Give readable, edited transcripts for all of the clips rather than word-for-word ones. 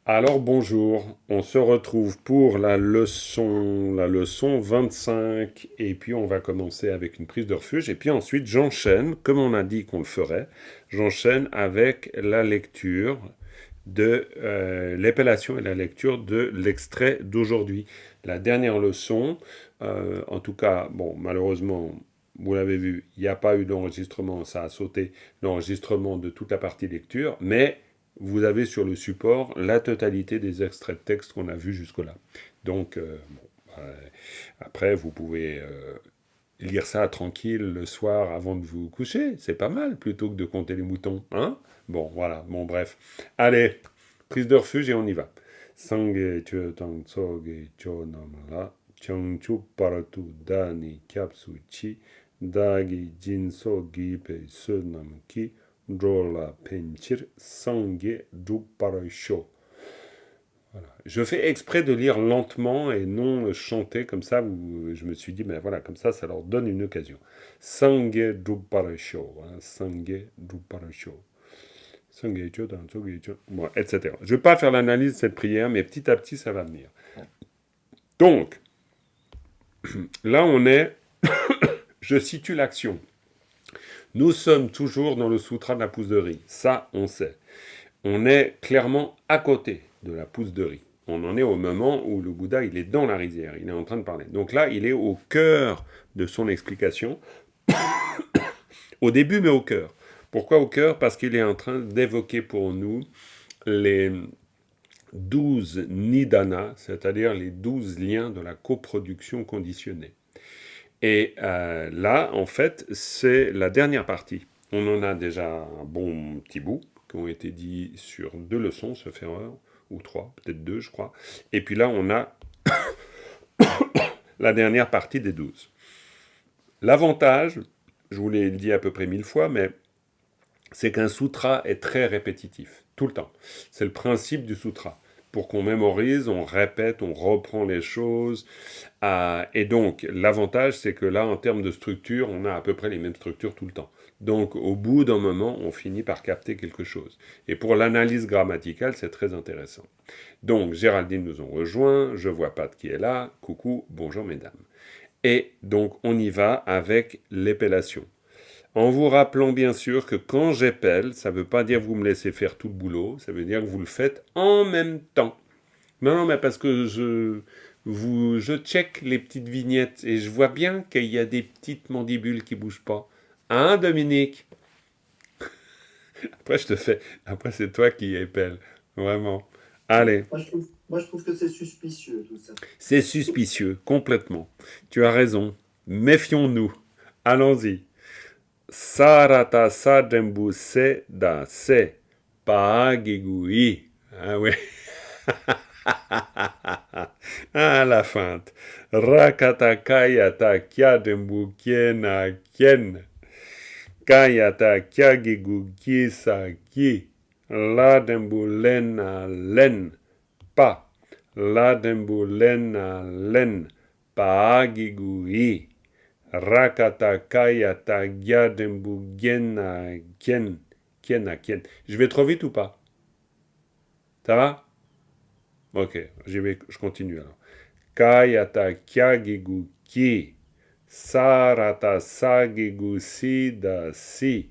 Alors bonjour, on se retrouve pour la leçon 25 et puis on va commencer avec une prise de refuge et puis ensuite j'enchaîne, comme on a dit qu'on le ferait, j'enchaîne avec la lecture de l'épellation et la lecture de l'extrait d'aujourd'hui. La dernière leçon, en tout cas, bon, malheureusement, vous l'avez vu, il n'y a pas eu d'enregistrement, ça a sauté l'enregistrement de toute la partie lecture, mais vous avez sur le support la totalité des extraits de texte qu'on a vus jusque-là. Donc, après, vous pouvez lire ça tranquille le soir avant de vous coucher. C'est pas mal plutôt que de compter les moutons, hein? Bon, voilà, bon, bref. Allez, prise de refuge et on y va. Sangue tue tang tsoge cho namala, changchu paratu dani kyapsuchi, dagi jinso gipe se namki, drola penchir, sangue du parasho. Voilà. Je fais exprès de lire lentement et non chanter comme ça. Je me suis dit, ben voilà, comme ça leur donne une occasion. Sangue du parasho, hein, sangue du parasho. Sangue bon, etc. Je ne vais pas faire l'analyse de cette prière, mais petit à petit, ça va venir. Donc, là, on est, je situe l'action. Nous sommes toujours dans le sutra de la pousse de riz. Ça, on sait. On est clairement à côté de la pousse de riz. On en est au moment où le Bouddha, il est dans la rizière, il est en train de parler. Donc là, il est au cœur de son explication, au début, mais au cœur. Pourquoi au cœur? Parce qu'il est en train d'évoquer pour nous les 12 nidana, c'est-à-dire les 12 liens de la coproduction conditionnée. Et là, en fait, c'est la dernière partie. On en a déjà un bon petit bout, qui ont été dit sur 2 leçons, sauf erreur, ou 3, peut-être 2, je crois. Et puis là, on a la dernière partie des 12. L'avantage, je vous l'ai dit à peu près 1000 fois, mais c'est qu'un sutra est très répétitif, tout le temps. C'est le principe du sutra. Pour qu'on mémorise, on répète, on reprend les choses. Et donc, l'avantage, c'est que là, en termes de structure, on a à peu près les mêmes structures tout le temps. Donc, au bout d'un moment, on finit par capter quelque chose. Et pour l'analyse grammaticale, c'est très intéressant. Donc, Géraldine nous ont rejoint, je vois Pat qui est là, coucou, bonjour mesdames. Et donc, on y va avec l'épellation. En vous rappelant bien sûr que quand j'épelle, ça ne veut pas dire que vous me laissez faire tout le boulot, ça veut dire que vous le faites en même temps. Non, mais parce que je check les petites vignettes et je vois bien qu'il y a des petites mandibules qui bougent pas. Hein, Dominique? Après, je te fais. Après, c'est toi qui épelle. Vraiment. Allez. Moi, je trouve que c'est suspicieux tout ça. C'est suspicieux, complètement. Tu as raison. Méfions-nous. Allons-y. Sarata sadembu se da se. Paagigui. Ah ouais. Ah, la feinte. Rakata kayata kyadembu kiena kien. Kayata kyagigu kisa ki. Ladembu lena len. Pa. Ladembu lena len. Paagigu i. Rakata kayata gyadembu gena kien. Kiena kien. Je vais trop vite ou pas? Ça va? Ok, je continue alors. Kayata kyagigu ki. Sarata sagigu si da si.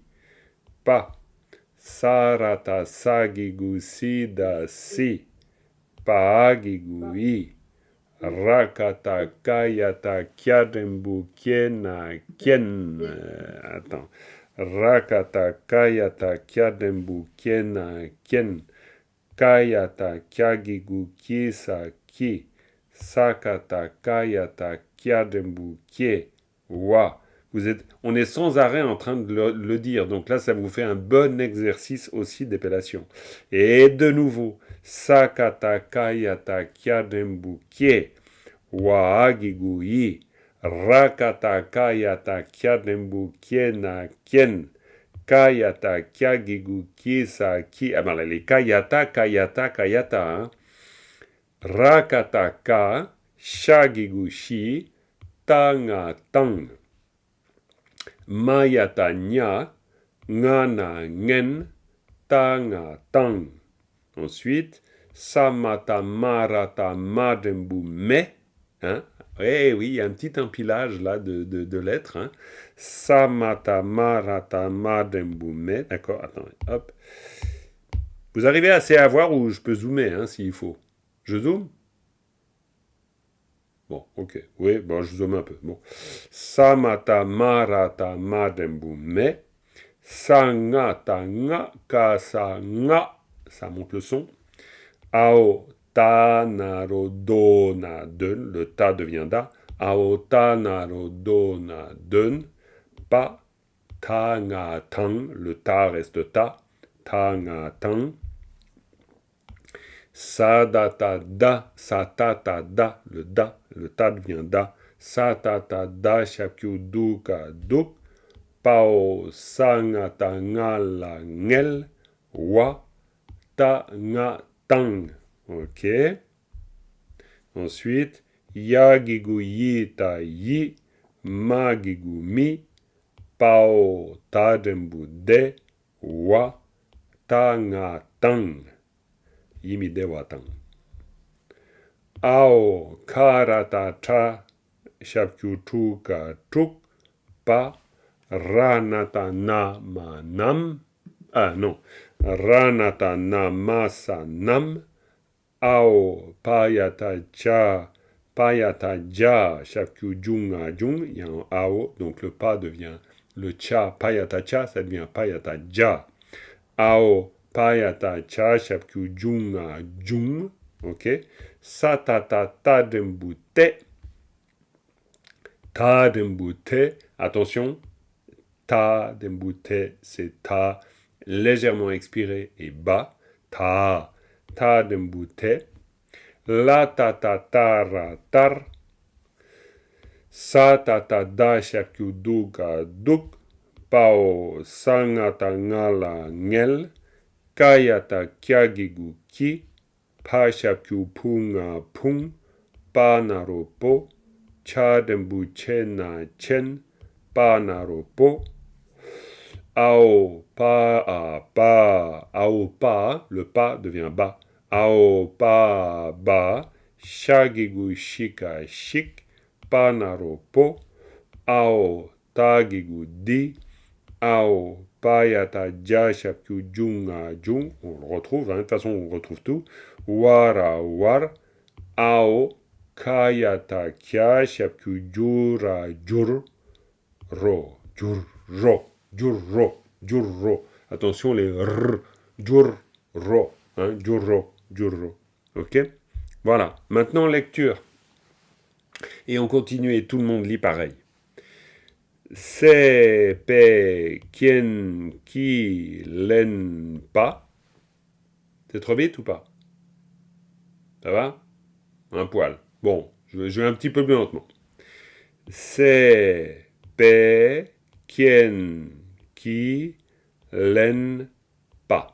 Pa. Sarata sagigu si da si. Paagigu i. Rakata kayata kyadembu kiena kien. Attends. Rakata kayata kyadembu kiena kien. Kayata kyagigu kisa ki. Sakata kayata kyadembu kie. Wa. On est sans arrêt en train de le dire. Donc là, ça vous fait un bon exercice aussi d'épellation. Et de nouveau. Sakata kayata kyadembu kie. Wa agigu i. Rakata kayata kyadembu kiena kien. Kayata kyagigu kisa ki. Ah ben là, les kayata, kayata, kayata. Hein. Rakata ka. Shagigu shi. Tanga tang. Mayata nya. Ngana ngen. Tanga tang. Ensuite, Samata marata madembu me. Hein? Eh oui, il y a un petit empilage là de lettres. Hein? Samata marata madembu me. D'accord, attendez, hop. Vous arrivez assez à voir où je peux zoomer hein, s'il faut. Je zoome? Bon, ok. Oui, bon, je zoome un peu. Bon. Samata marata madembu me. Sangata nga kasa nga. Ça monte le son. Ao ta naro do na dun. Le ta devient da. Ao ta naro do na dun. Pa ta nga tang. Le ta reste ta. Ta nga tang. Sa da ta da. Sa ta ta da. Le da. Le ta devient da. Sa ta ta da shakyu du ka duk. Pao sa nga ta nga la ngel. Wa ta nga tang. Ok. Ensuite, ya gigu yi ta yi, ma gigu mi, pao ta dembu de, wa ta nga tang. Yi mi de wa tang. Ao karata ta shapkyu tu ka tuk, pa ranata na ma nam. Ah non. Ranata na ma sa nam. Ao payata cha shapkyu junga jung, il y a un ao, donc le pa devient le cha, payata cha, ça devient payata ja. Ao payata cha shapkyu junga jung, ok. Satata ta dembute, attention, ta dembute, c'est ta légèrement expiré et bas, ta dembute. La ta ta tara tar. Sa ta ta da shakyu duka duk. Pao sangata ngala ngel. Kayata kyagigu ki. Pa shakyu punga pung. Pa naropo. Cha dembu chena chen. Pa naropo. Ao pa a pa. Ao pa. Le pa devient ba. Ao pa ba, shagigu shika shik, panaro po, ao tagigu di, ao payata jashapku junga jung, on le retrouve, hein, de toute façon on retrouve tout, wara war, ao kayata kya shapku jura jur, ro, jur ro, jur ro, jur ro. Attention les r, jur ro, hein, jur ro. Jurro. Ok. Voilà. Maintenant, lecture. Et on continue et tout le monde lit pareil. Se, pe, kien, ki, len, pa. C'est trop vite ou pas? Ça va? Un poil. Bon, je vais un petit peu plus lentement. Se, pe, kien, ki, len, pa.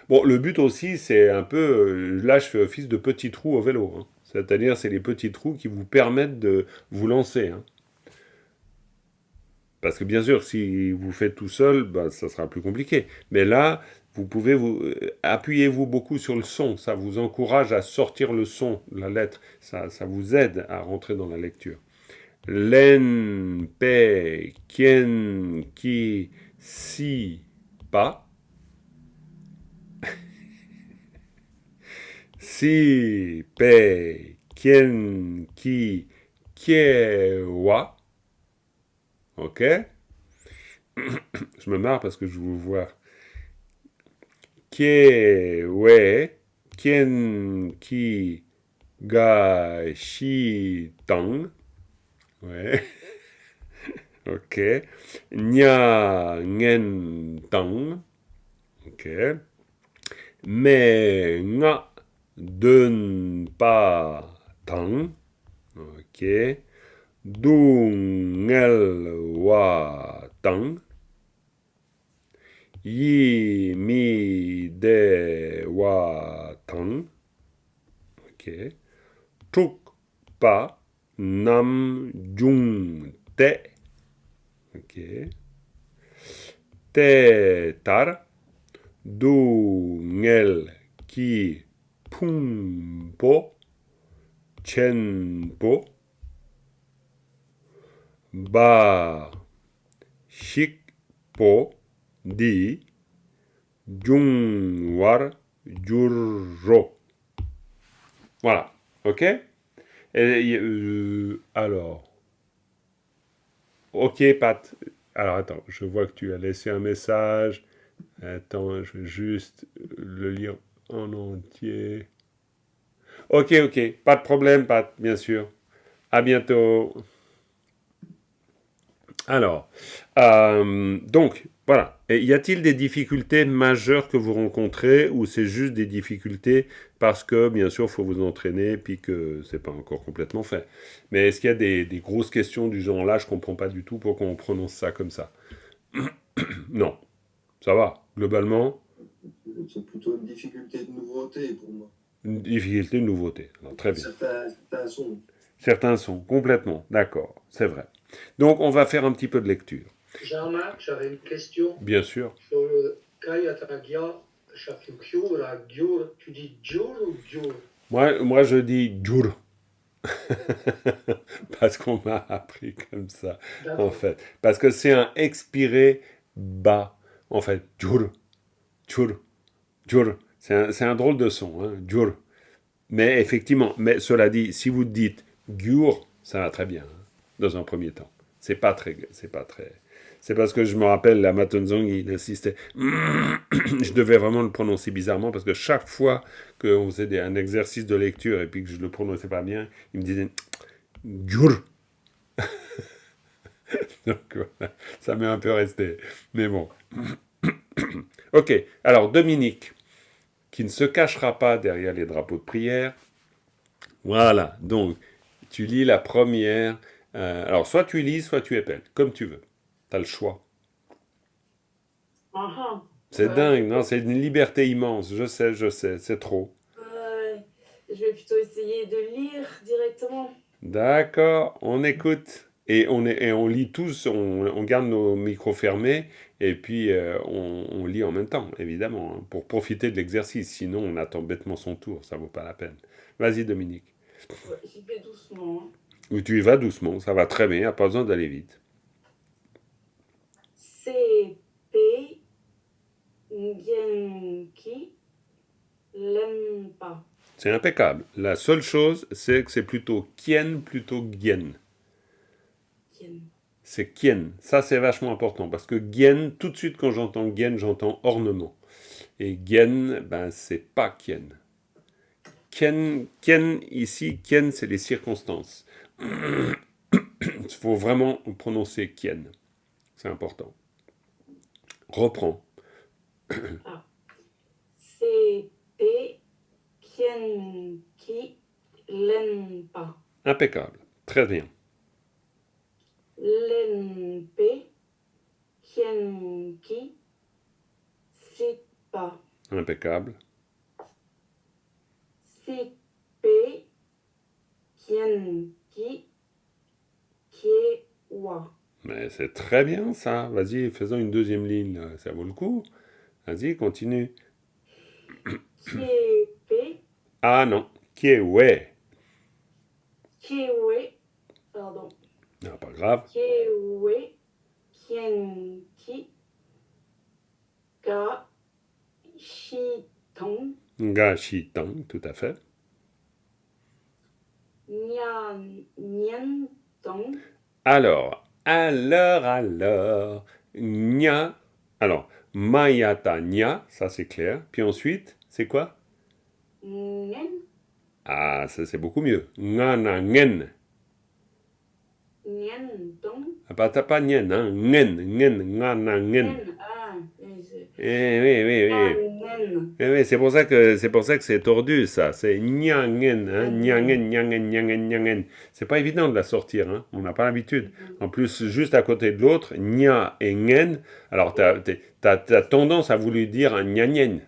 Bon, le but aussi, c'est un peu... là, je fais office de petit trou au vélo. Hein. C'est-à-dire, c'est les petits trous qui vous permettent de vous lancer. Hein. Parce que bien sûr, si vous faites tout seul, bah, ça sera plus compliqué. Mais là, vous pouvez appuyez-vous beaucoup sur le son. Ça vous encourage à sortir le son, la lettre. Ça vous aide à rentrer dans la lecture. Len, pe, kien, ki, si, pa. Si, pe, kien, ki, kie, wa. Ok? Je me marre parce que je vous vois. Kie, we, kien, ki, ga, shi, tang. Ouais. Ok. Nya, ngen, tang. Ok. Me, nga, dun, pa, tang. Ok. Du, ngel, wa, tang. Yi, mi, de, wa, tang. Ok. Tuk, pa, nam, jung, te. Ok. Te, tar. Du, ngel, ki, 풍보, 첸보, 바, 식보, 디, 중왈, 주로. Voilà, ok. Alors, ok, Pat. Alors, attends, je vois que tu as laissé un message. Attends, je vais juste le lire en entier. Ok, pas de problème, Pat, bien sûr. À bientôt. Alors, donc, voilà. Et y a-t-il des difficultés majeures que vous rencontrez ou c'est juste des difficultés parce que, bien sûr, il faut vous entraîner puis que c'est pas encore complètement fait. Mais est-ce qu'il y a des grosses questions du genre là, je comprends pas du tout pourquoi on prononce ça comme ça? Non, ça va. Globalement, C'est plutôt une difficulté de nouveauté pour moi. une difficulté de nouveauté. Alors, très bien. Certains sons. Certains sont complètement d'accord, c'est vrai. Donc, on va faire un petit peu de lecture. Jean-Marc, j'avais une question Bien sûr. sur le Kayatagia Shakyukyo, tu dis Djur ou Djur? Moi, je dis djur. Parce qu'on m'a appris comme ça, en fait. Parce que c'est un expiré bas, en fait. Djur, djur, djur. C'est un drôle de son, hein, djur. Mais effectivement, mais cela dit, si vous dites gur, ça va très bien, hein, dans un premier temps. C'est pas très. C'est parce que je me rappelle, la Matonzong, il insistait. Je devais vraiment le prononcer bizarrement parce que chaque fois qu'on faisait un exercice de lecture et puis que je le prononçais pas bien, il me disait gur. Donc voilà, ça m'est un peu resté. Mais bon. Ok, alors Dominique, qui ne se cachera pas derrière les drapeaux de prière. Voilà, donc tu lis la première. Alors soit tu lis, soit tu épelles, comme tu veux. Tu as le choix. Ah, C'est dingue, non? C'est une liberté immense. Je sais, c'est trop. je vais plutôt essayer de lire directement. D'accord, on écoute. Et on lit tous, on garde nos micros fermés, et puis on lit en même temps, évidemment, hein, pour profiter de l'exercice. Sinon, on attend bêtement son tour, ça vaut pas la peine. Vas-y, Dominique. Ouais, j'y vais doucement. Hein. Ou tu y vas doucement, ça va très bien, y a pas besoin d'aller vite. CP Genki Lempa. C'est impeccable. La seule chose, c'est que c'est plutôt kien plutôt gien. Kien. C'est kien. Ça, c'est vachement important parce que gien, tout de suite, quand j'entends gien, j'entends ornement. Et gien, ben, c'est pas kien. Kien, ici, kien, c'est les circonstances. Il faut vraiment prononcer kien. C'est important. Reprends. CP Genki Lempa. Impeccable. Très bien. Lempe Genki Sipa. Impeccable. CP Genki Kiewa. Mais c'est très bien ça. Vas-y, faisons une deuxième ligne. Là. Ça vaut le coup. Vas-y, continue. Kiepe Ah non. Kiewe. Kiewe. Pardon. Non, pas grave. Kiewe Kienki Ga Shitong Gachitang, tout à fait. Nyan Tong Alors. Nya. Alors, Mayata Nya, ça c'est clair. Puis ensuite, c'est quoi? Ngen Ah, ça c'est beaucoup mieux. Ngana Ngen. Nyan Tong Ah, t'as pas Nyen, hein? Ngana Ngen. Nen. Ah, Oui. Nen. Oui, c'est pour ça que c'est tordu, ça. C'est nyangen, hein, nyangen. C'est pas évident de la sortir, hein. On n'a pas l'habitude. En plus, juste à côté de l'autre, nya et ngen. Alors, t'as tendance à vouloir dire un nyanyen.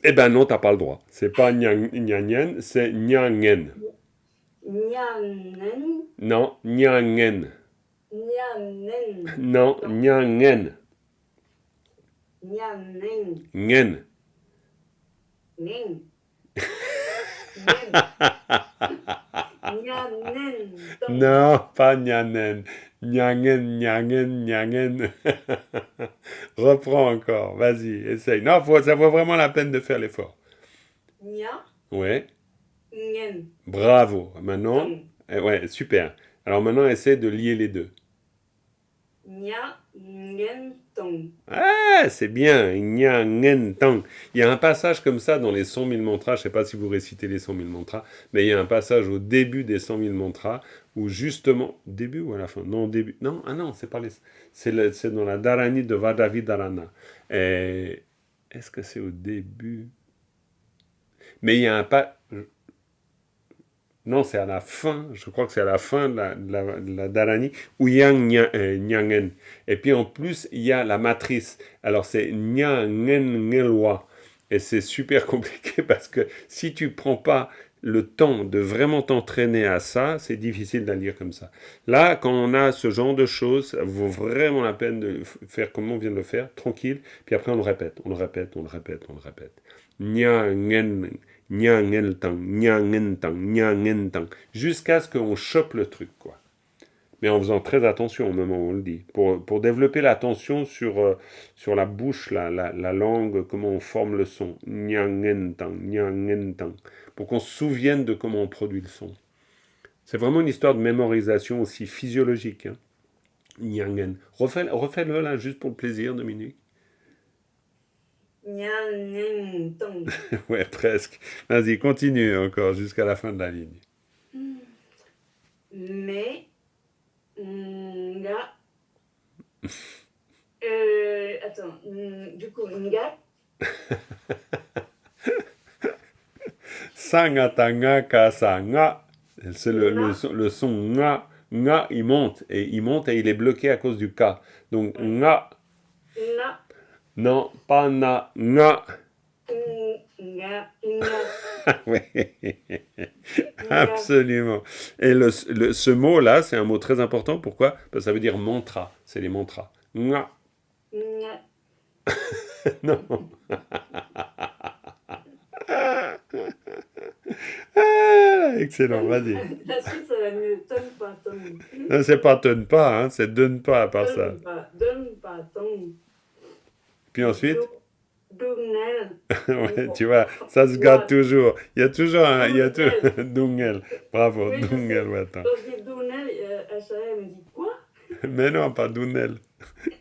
Eh ben non, t'as pas le droit. C'est pas nyanyen, c'est nyangen. Nyanen. Non, nyangen. Nyanen. Non, nyangen. Nyanen. Ngen. nen. Nen. Nya, nen, tong. Non, pas nyanen. Nyangen, nyangen, nyangen. Reprends encore, vas-y, essaye. Non, ça vaut vraiment la peine de faire l'effort. Nya, Ouais, ngen, bravo. Maintenant, tong. ouais, super. Alors maintenant, essaie de lier les deux. Nya, ngen, tong. Ah, c'est bien. Nyangen, tang. Il y a un passage comme ça dans les 100 000 mantras. Je ne sais pas si vous récitez les 100 000 mantras, mais il y a un passage au début des 100 000 mantras où justement, début ou à la fin? Non, au début. Non, ah non, c'est pas les. C'est dans la Dharani de Vadavi Dharana. Est-ce que c'est au début? Mais il y a un pas. Non, c'est à la fin, je crois que c'est à la fin de la Dharani, où il y a Nyangen. Et puis en plus, il y a la matrice. Alors c'est Nyangen Ngelwa. Et c'est super compliqué parce que si tu prends pas le temps de vraiment t'entraîner à ça, c'est difficile de la lire comme ça. Là, quand on a ce genre de choses, ça vaut vraiment la peine de faire comme on vient de le faire, tranquille. Puis après, on le répète, on le répète, on le répète, on le répète. Nyangen Nyangen-tang, jusqu'à ce qu'on chope le truc, quoi. Mais en faisant très attention au moment où on le dit. Pour développer l'attention sur la bouche, la langue, comment on forme le son. Nyangen-tang. Pour qu'on se souvienne de comment on produit le son. C'est vraiment une histoire de mémorisation aussi physiologique. Hein. Nyangen. Refais-le là, juste pour le plaisir, Dominique. Nya, nen, tong. Ouais, presque. Vas-y, continue encore jusqu'à la fin de la ligne. Mais, nga. Attends, du coup, nga. Sangatanga kasanga. C'est le son nga. Nga, il monte. Et il est bloqué à cause du ka. Donc, nga. Na. Non, pas na. Nga. Nga. Ouais. Absolument. Et ce mot-là, c'est un mot très important. Pourquoi? Parce que ça veut dire mantra. C'est les mantras. Nga. Nga. Non. Ah, excellent, vas-y. La suite, ça va mieux. Tonne pas, tonne. Non, c'est pas donne pas, hein, c'est donne pas à part ça. Donne pas, tonne. Puis ensuite, Dungel. ouais, tu vois, ça se gâte toujours. Il y a toujours un. Dungel. Bravo, Oui, je Dungel, sais. ouais, attends. Quand je dis Dungel, HRM me dit quoi? Mais non, pas Dungel.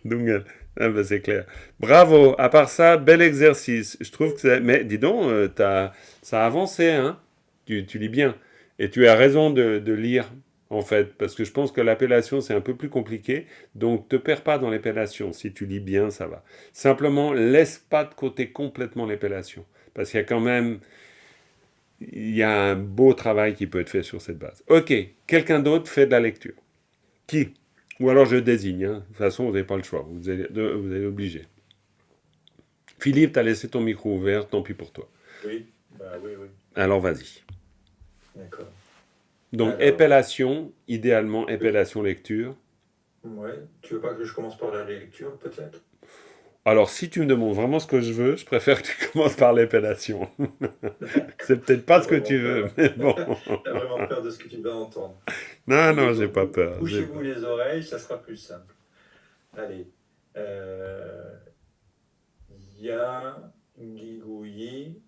Dungel. Ah ben, c'est clair. Bravo. À part ça, bel exercice. Je trouve que c'est. Mais dis donc, ça a avancé, hein. Tu lis bien. Et tu as raison de lire, en fait, parce que je pense que l'appellation, c'est un peu plus compliqué. Donc, te perds pas dans l'appellation. Si tu lis bien, ça va. Simplement, laisse pas de côté complètement l'appellation. Parce qu'il y a quand même. Il y a un beau travail qui peut être fait sur cette base. Ok, quelqu'un d'autre fait de la lecture. Qui? Ou alors je désigne. Hein. De toute façon, vous n'avez pas le choix. Vous allez obligé. Philippe, tu as laissé ton micro ouvert, tant pis pour toi. Oui, oui. Alors vas-y. D'accord. Donc, Alors. épellation, idéalement, épellation lecture. Ouais. Tu veux pas que je commence par la lecture, peut-être? Alors, si tu me demandes vraiment ce que je veux, je préfère que tu commences par l'épellation. C'est peut-être pas ce que tu veux, mais bon. T'as vraiment peur de ce que tu vas entendre. Non, j'ai pas peur. Bouchez-vous les oreilles, ça sera plus simple. Allez. Ya, gigouyi,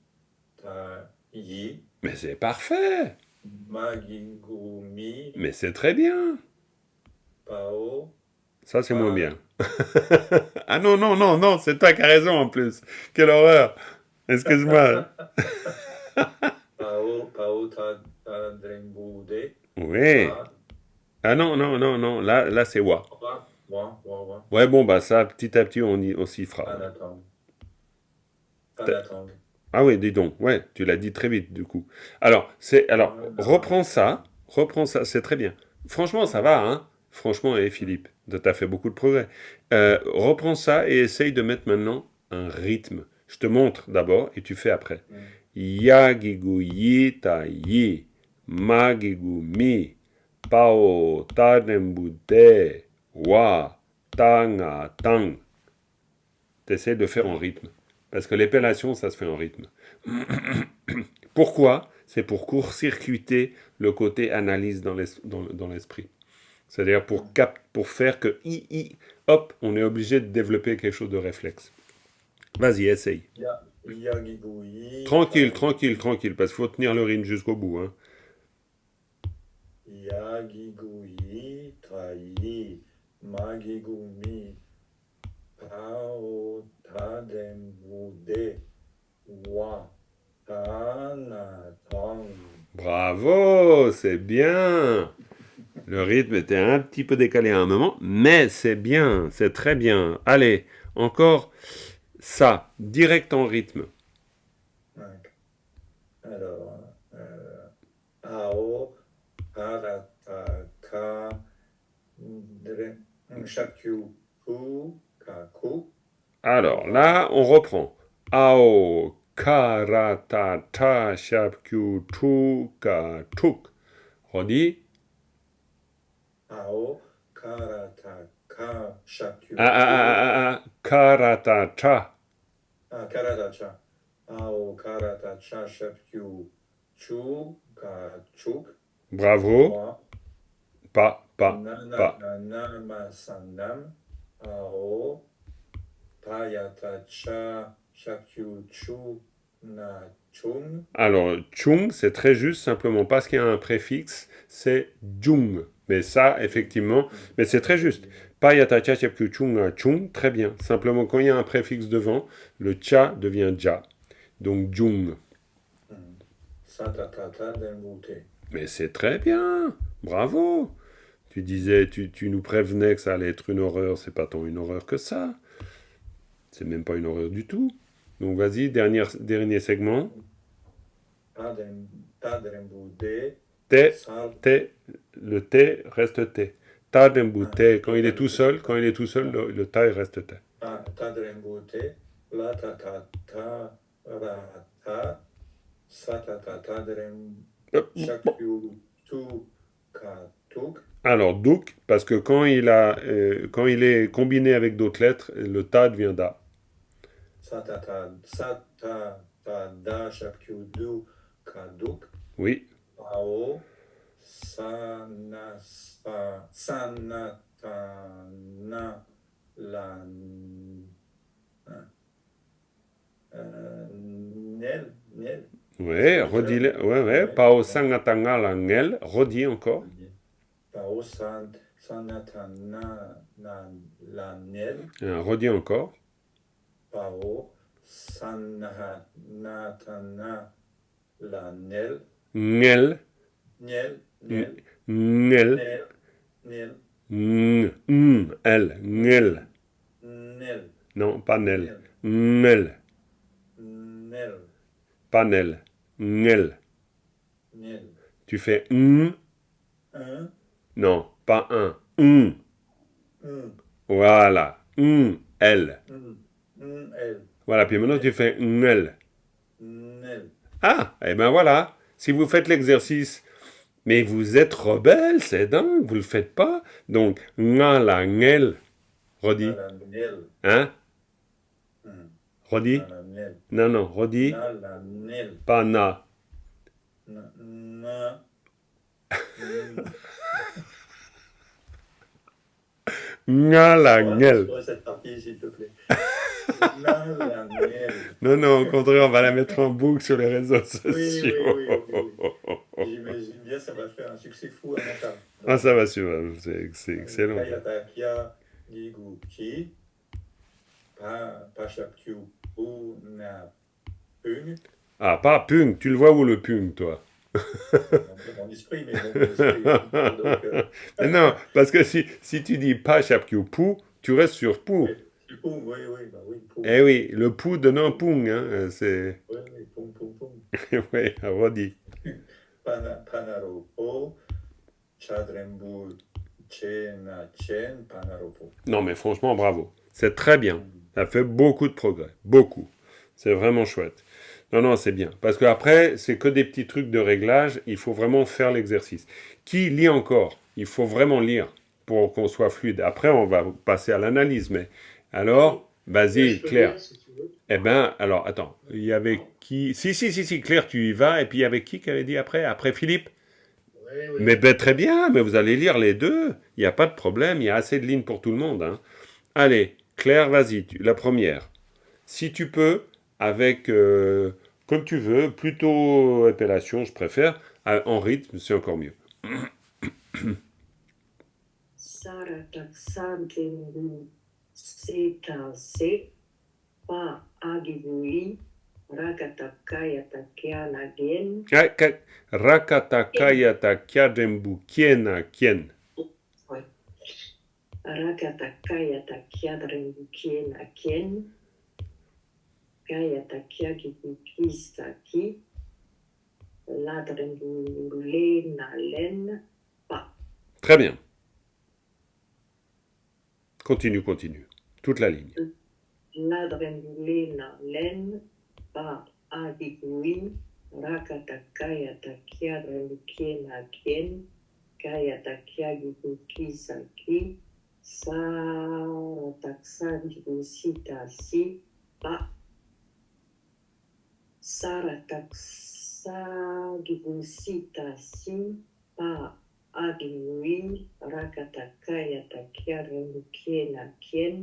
ta, yi, Mais c'est parfait. ma, gigoumi, Mais c'est très bien. pao. Ça, c'est moins bien. Ah non, c'est toi qui as raison en plus. Quelle horreur. Excuse-moi. Pao, ta, drengoude. Oui. Ah non, là c'est wa. Wa. Ouais, bon, bah ça, petit à petit, on s'y fera. Panatang. Ah oui, dis donc. Ouais, tu l'as dit très vite, du coup. Alors, reprends ça, c'est très bien. Franchement, ça va, hein. Franchement, Philippe, tu as fait beaucoup de progrès. Reprends ça et essaye de mettre maintenant un rythme. Je te montre d'abord et tu fais après. Ya gigu yi ta yi, ma gigu mi, pao ta nembu de, wa ta nga tang. T'essayes de faire en rythme. Parce que l'épellation, ça se fait en rythme. Pourquoi? C'est pour court-circuiter le côté analyse dans l'esprit. C'est-à-dire pour faire que, hop, on est obligé de développer quelque chose de réflexe. Vas-y, essaye. Yagigui. Tranquille, parce qu'il faut tenir le rythme jusqu'au bout. Hein. Yagigui, trahi, magigumi, pao, tadembude, wa, tanatang. Bravo, c'est bien. Le rythme était un petit peu décalé à un moment, mais c'est bien, c'est très bien. Allez, encore ça, direct en rythme. Alors, ao, harataka, shakyu, pu, kaku. Alors là, on reprend. Ao, karata, ta, shapkyu, tu, ka, tuk. Redis. Ao, karataka, shakyu. Karata, ta. Karatacha. Ao, karatacha, shakyu, chu, ka, chuk. Bravo. Pas. Namasanam. Ao, payatacha, shakyu, chu, na, chung. Alors, chung, c'est très juste, simplement parce qu'il y a un préfixe, c'est jung. Mais ça, effectivement, mais c'est très juste. Payatacha, shapkyu, chung, chung, très bien. Simplement, quand il y a un préfixe devant, le cha devient ja. Donc, jung. Satatata, dembute. Mais c'est très bien. Bravo. Tu disais, tu nous prévenais que ça allait être une horreur. C'est pas tant une horreur que ça. C'est même pas une horreur du tout. Donc, vas-y, dernier segment. Tadembude. T, le T reste T. Tadembute, quand il est tout seul, le ta reste T. Tadrembute, la ta ta ta ra ta, sa ta ta ta drem, shakyu tu ka tuk. Alors, douk, parce que quand il est combiné avec d'autres lettres, le ta devient da. Sa ta ta da, shakyu du ka duk. Oui. Ao, sanatana, la, nel. Ouais, redis-le. Ouais. Pao sangatanga la ngel. Redis encore. Pao sanatana, la nel. Redis encore. Pao sanatana, la nel. Ngel. Nel. Ngel. Elle. Ngel. Nel. Non, pas nel. Ngel. Nel. Pas nel. Ngel. Nel. Tu fais Un. Non, pas un. Voilà. Elle. Elle. Voilà, puis maintenant tu fais ngel. Nel. Ah, et ben voilà. Si vous faites l'exercice, mais vous êtes rebelle, c'est dingue, vous le faites pas. Donc, nga la ngel. Redis. La nel. Hein? Redis. La nel. Non, redis. La nel. Pas na. Na. Nga la ngel. Cette partie, s'il te plaît. La nel. Non, au contraire, on va la mettre en boucle sur les réseaux sociaux. Oui. J'imagine bien, ça va faire un succès fou à mon temps. Ah, ça va suivre, c'est excellent. Kayatakia, Giguki, Pashapkyu, Na, Pung. Ah, pas pung, tu le vois où le pung, toi? Mon esprit, mais mon esprit. Donc, Mais non, parce que si tu dis pas chapkyu pou, tu restes sur pou. Pung, oui, Pung. Eh oui, le pou donne un pung, hein, c'est... Oui, Pung. Oui, redis. Panaropo, Chadrembu, Chena, Chen, Panaropo. Non, mais franchement, bravo. C'est très bien. Ça fait beaucoup de progrès. Beaucoup. C'est vraiment chouette. Non, c'est bien. Parce qu'après, c'est que des petits trucs de réglage. Il faut vraiment faire l'exercice. Qui lit encore? Il faut vraiment lire pour qu'on soit fluide. Après, on va passer à l'analyse. Mais alors, vas-y, Claire. Si tu veux. Eh ben, alors, attends, il y avait qui? Si, Claire, tu y vas, et puis il y avait qui avait dit après? Après Philippe? Oui, Mais oui. ben, très bien, mais vous allez lire les deux. Il n'y a pas de problème, il y a assez de lignes pour tout le monde, hein. Allez, Claire, vas-y, la première. Si tu peux, avec, comme tu veux, plutôt appellation, je préfère, en rythme, c'est encore mieux. Sarataksantenu setase pa agivui rakatakayatakianagen Rakatakayata kiadembu kiena kien. rakatakayatakiadrembukienaken kayatakiagibukistaki ladrembulenalen pa. Très bien. Continue. Toute la ligne. Ladrembulenalen pa agibui rakatakayatakiadrembukienaken kayatakiagibukisaki sarataksagibusitasi pa sarataksagibusitasi pa agibui rakatakayatakiadrembukienaken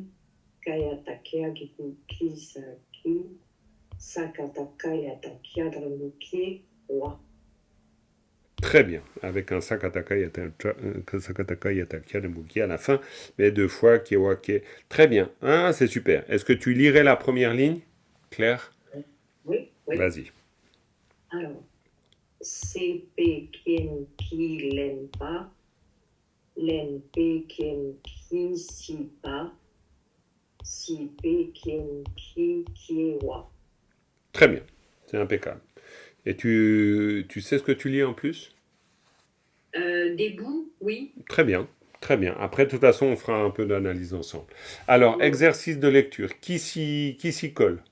kayatakiagibukisaki sakatakayatakiadrembukie wa. Très bien. Avec un sakataka kiadembuki à la fin, mais deux fois kiewake. Très bien. Ah, c'est super. Est-ce que tu lirais la première ligne, Claire? Oui. Vas-y. Alors, CP Ken Ki Len Pa, Len P Ken Ki Si Pa, Si P Ken Ki Kiewa. Très bien. C'est impeccable. Et tu sais ce que tu lis en plus? Des bouts, oui. Très bien. Après, de toute façon, on fera un peu d'analyse ensemble. Alors, exercice de lecture. Qui s'y colle?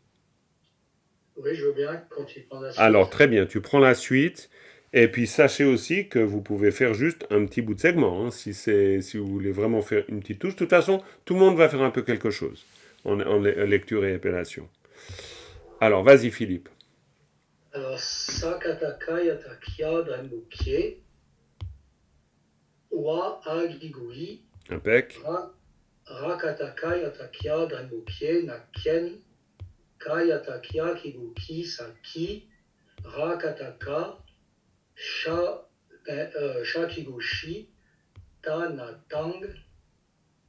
Oui, je veux bien quand il prend la suite. Alors, très bien. Tu prends la suite. Et puis, sachez aussi que vous pouvez faire juste un petit bout de segment, hein, si vous voulez vraiment faire une petite touche. De toute façon, tout le monde va faire un peu quelque chose en lecture et appellation. Alors, vas-y, Philippe. Alors, Sakataka Drembukie, Wa Agigui, Impec. Rakataka Drembukie, Naken, Kayatakia Kibuki Saki, Rakataka, Shakigushi, Tanatang,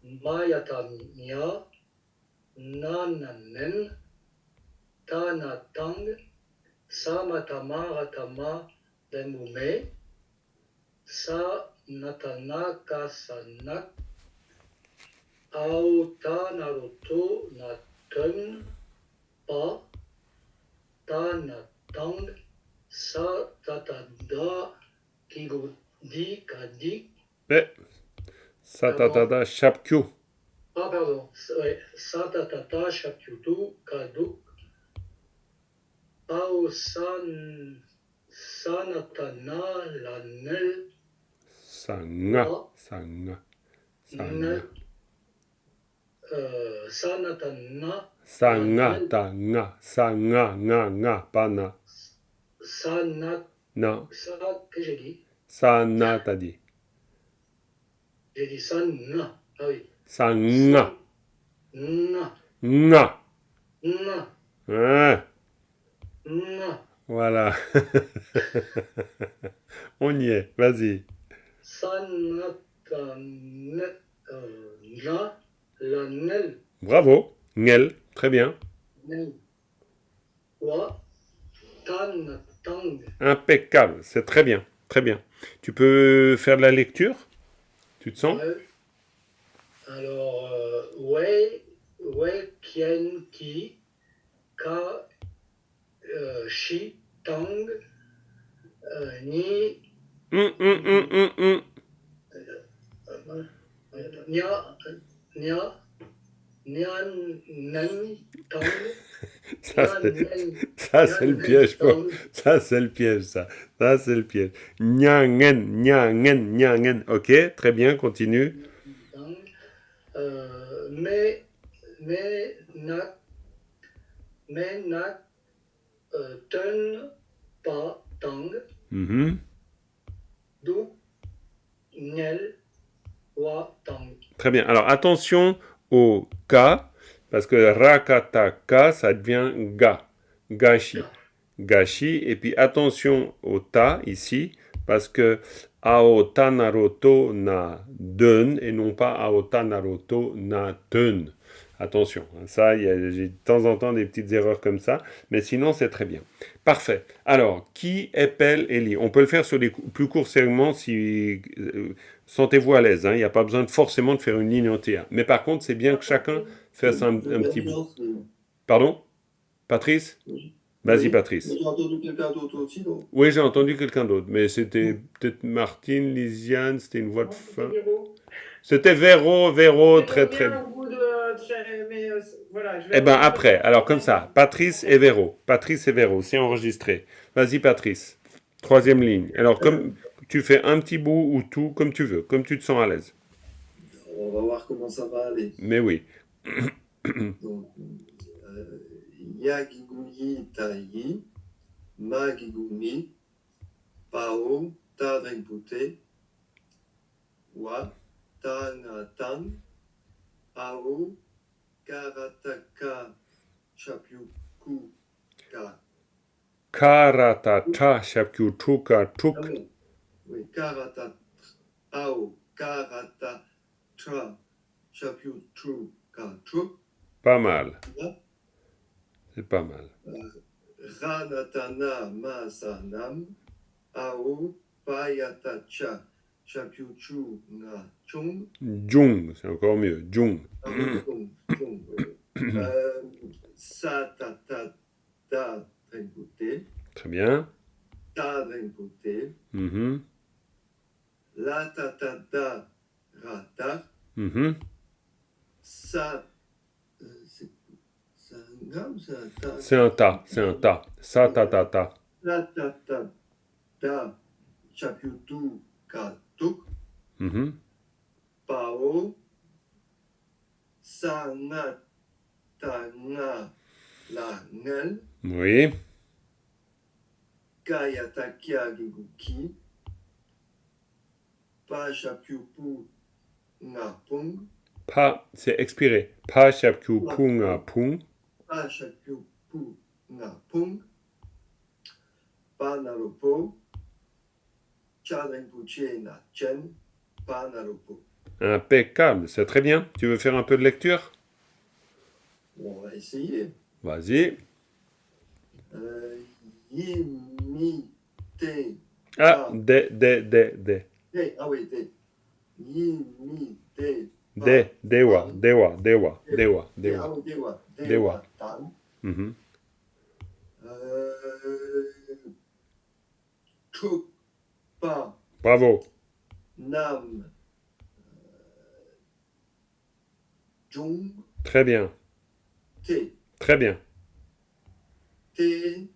Mayatanya, Nananen, Tanatang, Samatama Ratama Demume, Sa Natana Kasanak, Aota Naruto Natun, Pa, Tanatang, Sa Tatada Kigodi Kadi. Satatada Shapkyu. Ah, pardon. Ouais. Sa Tatata Shakyutu Kaduk. Sanatana Lanel. Sanga. Sanatana. Sanga, pana. Sanat. Non, Qu'est-ce que j'ai dit? sana, t'as dit. J'ai dit Sana. Ah oui. Sanga. Na. Na. Na. Hein, Na. voilà. On y est, vas-y. Sanatana. Lanel. Bravo. Ngel, très bien. Nel. Wa. Tanatang. Impeccable, c'est très bien, très bien. Tu peux faire de la lecture? Tu te sens? Ouais. Alors, Wei Kien Ki Ka Shi Tang Ni Nya Nen Tang Ça, c'est le piège. Ça, c'est le piège, ça. Ça, c'est le piège. Nyangen. Ok, très bien, continue. Mais men, nak, ten, pa, tang, Mhm. du, nel, wa, tang. Très bien. Alors attention au K, parce que rakataka, ça devient ga. Gashi. Gashi. Et puis attention au ta ici, parce que aota naroto na den et non pas aota naroto na ten. Attention, ça, j'ai de temps en temps des petites erreurs comme ça, mais sinon c'est très bien. Parfait. Alors, qui épelle et lit? On peut le faire sur les plus courts segments si sentez-vous à l'aise. Il n'y a pas besoin forcément de faire une ligne entière. Mais par contre, c'est bien que chacun fasse un petit bout. Pardon? Patrice? Vas-y, Patrice. J'ai entendu quelqu'un d'autre aussi, non? Oui, j'ai entendu quelqu'un d'autre, mais c'était peut-être Martine, Lisiane, c'était une voix de fin. C'était Véro, très très bien. Eh ben après, alors comme ça, Patrice et Véro, c'est enregistré. Vas-y Patrice, troisième ligne. Alors comme tu fais un petit bout ou tout, comme tu veux, comme tu te sens à l'aise. On va voir comment ça va aller. Mais oui. Donc, Yagiguyi tayi, magigumi, pao, tadrimpute, wa, tanatan, ao, karataka, chapyuku, ka. Karatacha, shapkyutuka, Ah tuk. bon, oui, karata, ao, karata, tra, chapyutu, ka, truk. Pas mal. Là, C'est pas mal. Ranatana masanam, ao, payatacha, chapyuchu, na, chung. Jung, c'est encore mieux. Jung. Chung, oui. Satata, da, drinkute, Très bien. ta, drinkute, Mhm. la, tata, da, rata, Mhm. sa, c'est un gars ou c'est un ta? C'est un ta, c'est un ta. Sa ta ta ta. La, tata, da, chapyutu, ka, tuk, Mhm. pao, sa, na, ta, na, la, ngel, Oui. kayata, kia, giguki, pa, chapyupu, nga, pung, Pa, c'est expiré. Pa shapkyu punga pung. pa, chapyupu, nga, pung, pa, naropo, cha, rinpoche, na, chen, pa, naropo. Impeccable, c'est très bien. Tu veux faire un peu de lecture? Bon, on va essayer. Vas-y. Yimi, te, Ah, de. ah oui, te. Yimi, te, Dewa. ah oui, dewa, Dewa. tan. Mhm. Tuk, pa, Bravo. nam, jung, Très bien. te, Très bien. te,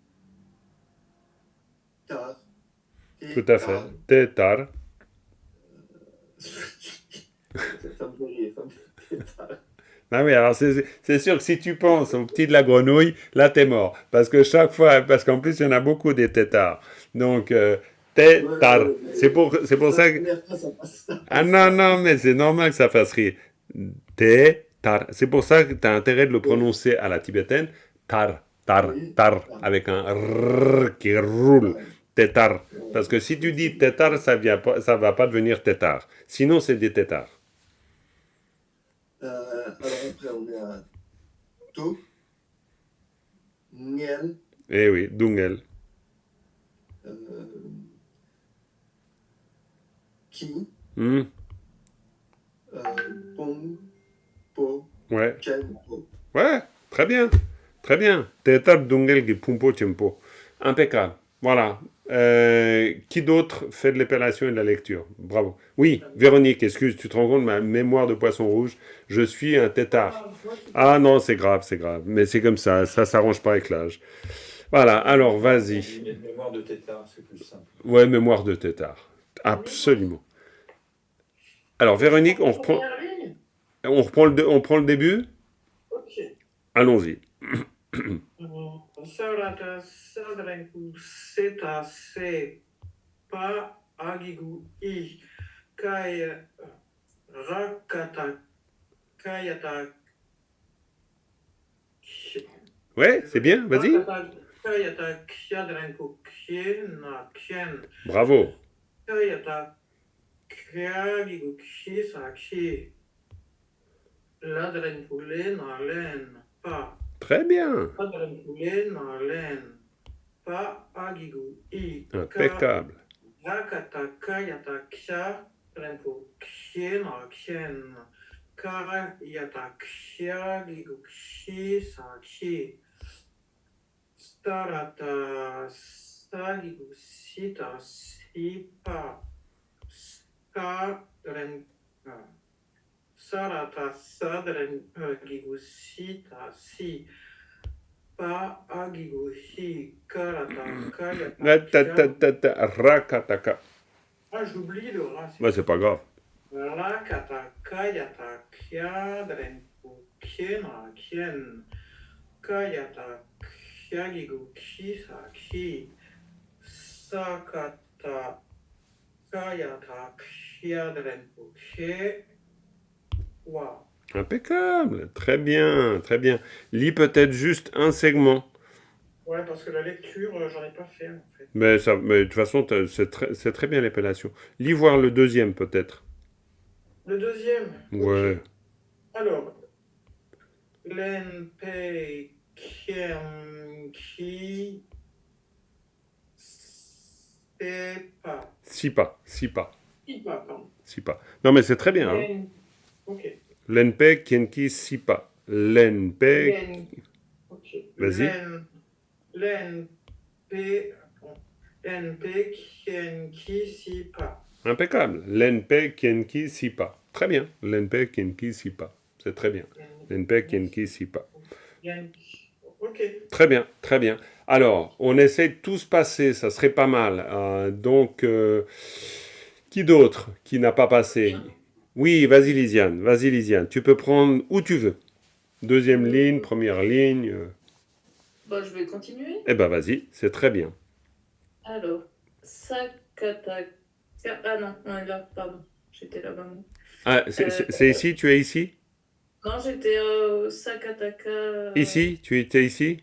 tar, te, Tout à fait. Tétar. Ça me fait rire, ça me fait tar. Ah oui, alors c'est sûr que si tu penses au petit de la grenouille, là t'es mort. Parce que chaque fois, parce qu'en plus il y en a beaucoup des tétards. Donc, tétard. C'est pour ça que... Ça passe. Ah non, mais c'est normal que ça fasse rire. Tétar. C'est pour ça que tu as intérêt de le prononcer à la tibétaine. Tar, avec un rrr qui roule. Tétar. Parce que si tu dis tétar, ça va pas devenir tétard. Sinon, c'est des tétards. Alors après, on est à To, Niel, Eh oui, Dungel. Ki, Hmm. Pong, Po, Ouais. Chen, Po. Ouais, très bien. Très bien. Tétar, Dungel, qui pumpo, tiempo. Impeccable. Voilà. Qui d'autre fait de l'épellation et de la lecture? Bravo. Oui, Véronique, excuse, tu te rends compte, ma mémoire de poisson rouge, je suis un tétard. Ah non, c'est grave. Mais c'est comme ça s'arrange pas avec l'âge. Voilà, alors vas-y. Mémoire de tétard, c'est plus simple. Ouais, mémoire de tétard. Absolument. Alors, Véronique, on prend le début? Ok. Allons-y. Sarata sadrenku seta se pa agigu I kai rakata kayata Ouais, c'est bien, vas-y. rakata kayata kyadrenku kyena kyen Bravo. kayata kyagigu kyisa ky ladrenku lena len pa Très bien. ladrenku lena len pa agigu I ka Impeccable. rakata kayata kya renpo kyena kyen kayata kyagigu kyisa ky starata sagigu sita sipa sadren sarata sadren agigu sita si pa agigu hi karata kayata Rakataka. Ah, j'oublie le ra. Ouais, c'est pas grave. Rakata kayata kyadrenpo kyena kyen kayata kyagigu kyisa ky sakata kayata kyadrenpo kye wa. Impeccable. Très bien, très bien. Lis peut-être juste un segment. Ouais, parce que la lecture, j'en ai pas fait en fait. Mais de toute façon, c'est très bien l'épellation. Lis voir le deuxième peut-être. Le deuxième. Ouais. Ok. Alors, l'enpe kyen ki sepa. Sipa, sipa, Ipa, pardon. sipa. Non mais c'est très bien. Hein. Len. Ok. Lenpe kienki sipa. Lenpe. Len. Ok. Vas-y. Len. Lenpe kyen ki sipa. Impeccable. Lenpe kienki sipa. Très bien. Lenpe kienki sipa. C'est très bien. Lenpe kienki sipa. Ok. Très bien, très bien. Alors, on essaie de tous passer, ça serait pas mal. Donc, qui d'autre qui n'a pas passé? Oui, vas-y Lisiane. Tu peux prendre où tu veux. Deuxième ligne, première ligne. Bon, je vais continuer. Eh ben vas-y, c'est très bien. Alors, Sakataka. Ah non, on est là, pardon. J'étais là-bas. moi. Ah, c'est ici, tu es ici? Non, j'étais au Sakataka. Ici, tu étais ici?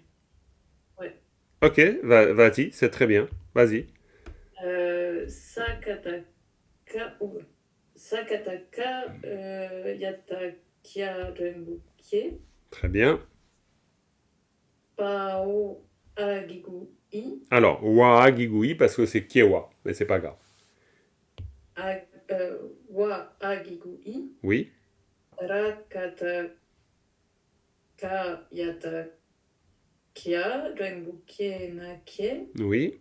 Ouais. Ok, vas-y, c'est très bien. Vas-y. Sakataka. Sakataka Yatakia Renbukie. Très bien. Pao Agigu I. Alors, wa gigui parce que c'est kiewa, mais c'est pas grave. Wa Agigu I. Oui. Rakata Ka Yata Kia Renbukie Nakie. Oui.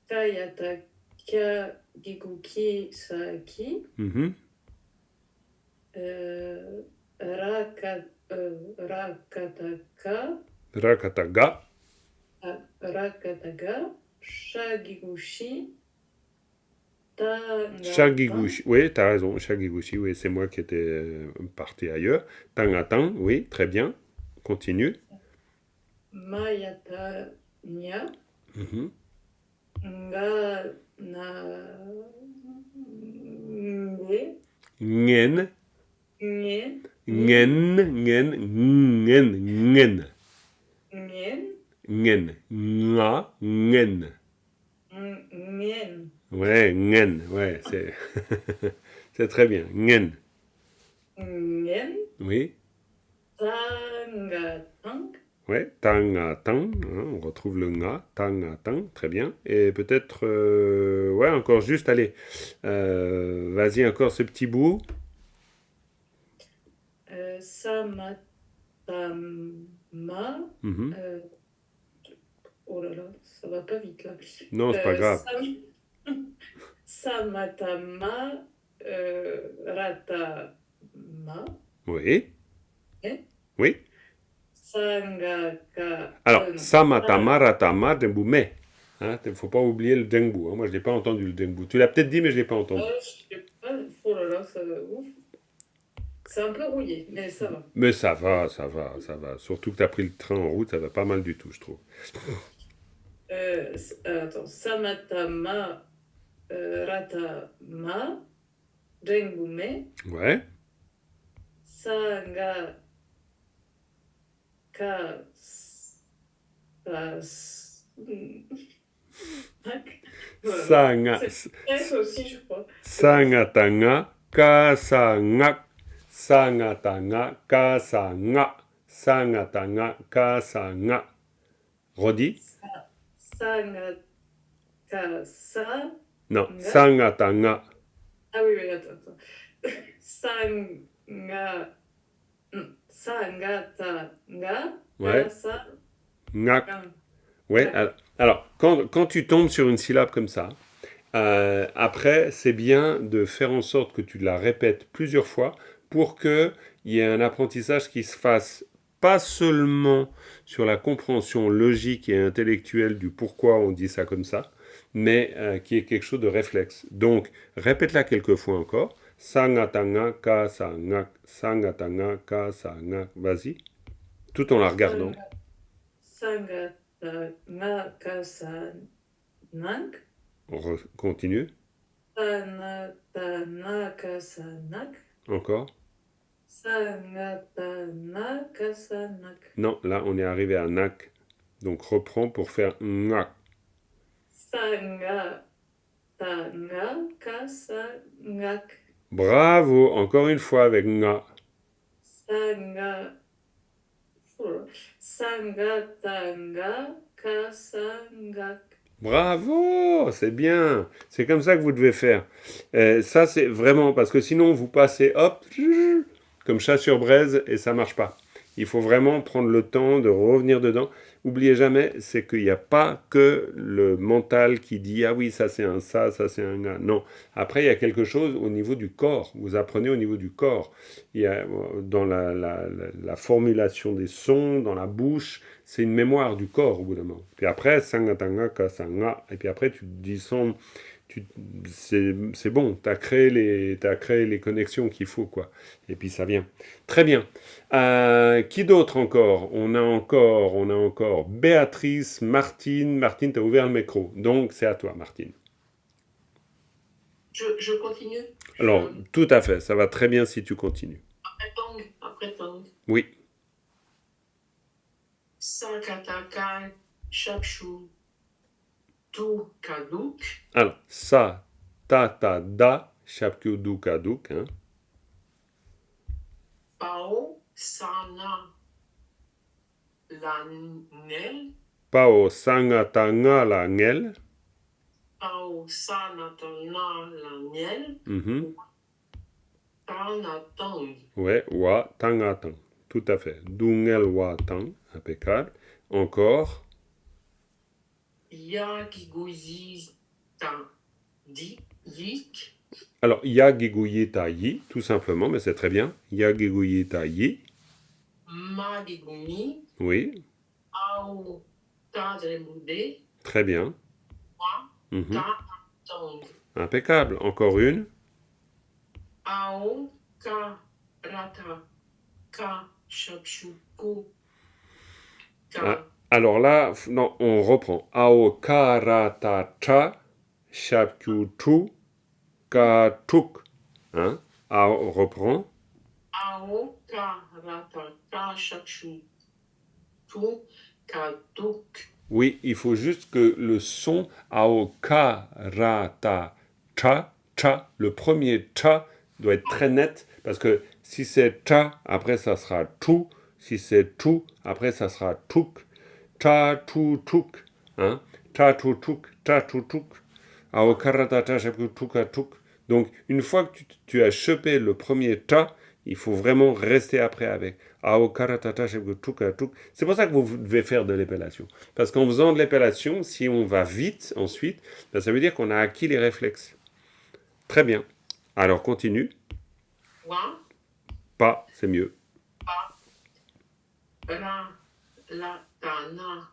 Kayata Kia Giguki Saki. Mhm. Rakataka. Rakataga. Rakataga. Shagigushi. Tangata. Shagiguchi. Oui, t'as raison. Shagiguchi, oui, c'est moi qui étais parti ailleurs. Tangatan, oui, très bien. Continue. Mayata Nya. Mhm. Nga na nge Ngen. nye Ngen. Ngen. Ngen. Ngen. ngen Ngen. Nga. Ngen. ngen Ouais, ngen. Ouais, c'est c'est très bien. Ngen. ngen Oui. tangatang Ouais, tangatang. Hein, on retrouve le nga. Tangatang. Très bien. Et peut-être. Ouais, encore juste, allez. Vas-y, encore ce petit bout. samatama Mhm. oh là là, ça va pas vite là. Non, c'est pas grave. Samatama ratama Oui. Eh? Oui. Sangaka. Alors, non. samatama, ratama, dengbu, mais. Hein, il ne faut pas oublier le dengbu. Hein. Moi, je ne l'ai pas entendu, le dengbu. Tu l'as peut-être dit, mais je ne l'ai pas entendu. Je sais pas, oh là là, ça va ouf. C'est un peu rouillé, mais ça va. Mais ça va, ça va, ça va. Surtout que tu as pris le train en route, ça va pas mal du tout, je trouve. Attends. Samatama ratama rengume Ouais. sanga ka pas. Voilà. Sanga, C'est S aussi, je crois. sangatanga, kasanga, sangatanga, kasanga, sangatanga, kasanga. Redis? Sanga ka sa. Non, Nga. sangatanga. Ah oui, attends. Sanga. Sangatanga. Ouais. Kasa. Ngak. Nga. Ouais, Ouais. alors quand tu tombes sur une syllabe comme ça, après, c'est bien de faire en sorte que tu la répètes plusieurs fois pour qu'il y ait un apprentissage qui se fasse pas seulement sur la compréhension logique et intellectuelle du pourquoi on dit ça comme ça, mais qui est quelque chose de réflexe. Donc, répète-la quelques fois encore. Sangatanga, ka, sangak, sangatanga, ka, sangak. Vas-y, tout en la regardant. Sangatanga kasa nank. Continue. Sanatana kasa nak. Encore. Sangatana kasa nak. Non, là, on est arrivé à nak. Donc, reprends pour faire ngak. Sangatana kasa ngak. Bravo, encore une fois avec nga. Sangatanga kasa ngak. Bravo, c'est bien. C'est comme ça que vous devez faire. Ça, c'est vraiment parce que sinon, vous passez hop, comme chat sur braise et ça marche pas. Il faut vraiment prendre le temps de revenir dedans. Oubliez jamais, c'est qu'il n'y a pas que le mental qui dit ah oui, ça c'est un ça c'est un gars. Non. Après, il y a quelque chose au niveau du corps. Vous apprenez au niveau du corps. Il y a dans la formulation des sons, dans la bouche, c'est une mémoire du corps au bout d'un moment. Puis après, sangatanga, kasanga, et puis après, tu descends. C'est bon, tu as créé les connexions qu'il faut, quoi. Et puis ça vient. Très bien. Qui d'autre encore? On a encore Béatrice, Martine. Martine, tu as ouvert le micro. Donc, c'est à toi, Martine. Je continue. Alors, tout à fait. Ça va très bien si tu continues. Après tang. Oui. Sakataka Shapshu Tu Kaduk. Alors, sa, ta, da, shapkyu, kaduk. Hein. Pao Sana Lanel. Pao, sangatanga, la ngel. Pao Sana Tana Lanel. Mhm. Tanatang. Ouais, wa, tangatang. Tout à fait. Dungel, wa, tang. Impeccable. Encore. Yakiguzi Ta Di Yik. Alors, ya giguyi ta yi, tout simplement, mais c'est très bien. Ya giguyi ta yi. Magigumi. Oui, Ao Tadremude. très bien. Wa Mhm. Tanatang. Impeccable. Encore une. Ao Ka Rata Ka Shapshuku. Ka. Alors là, non, on reprend. Ao karata cha, shapkyu tu, ka tuk. Hein? Ao, reprend. Ao Ka Rata Ka Shapshuku. Ka Tuk. Oui, il faut juste que le son ao karata cha, le premier cha doit être très net, parce que si c'est cha, après ça sera tu, si c'est tu, après ça sera tuk, cha tu tuk, hein, cha tu tuk, ao karata cha shapku tuka tuk. Donc une fois que tu as chopé le premier cha, il faut vraiment rester après avec. Ao karata shapku tuka tuk. C'est pour ça que vous devez faire de l'épellation. Parce qu'en faisant de l'épellation, si on va vite ensuite, ben ça veut dire qu'on a acquis les réflexes. Très bien. Alors continue. Wa Pas, c'est mieux. Ra Latana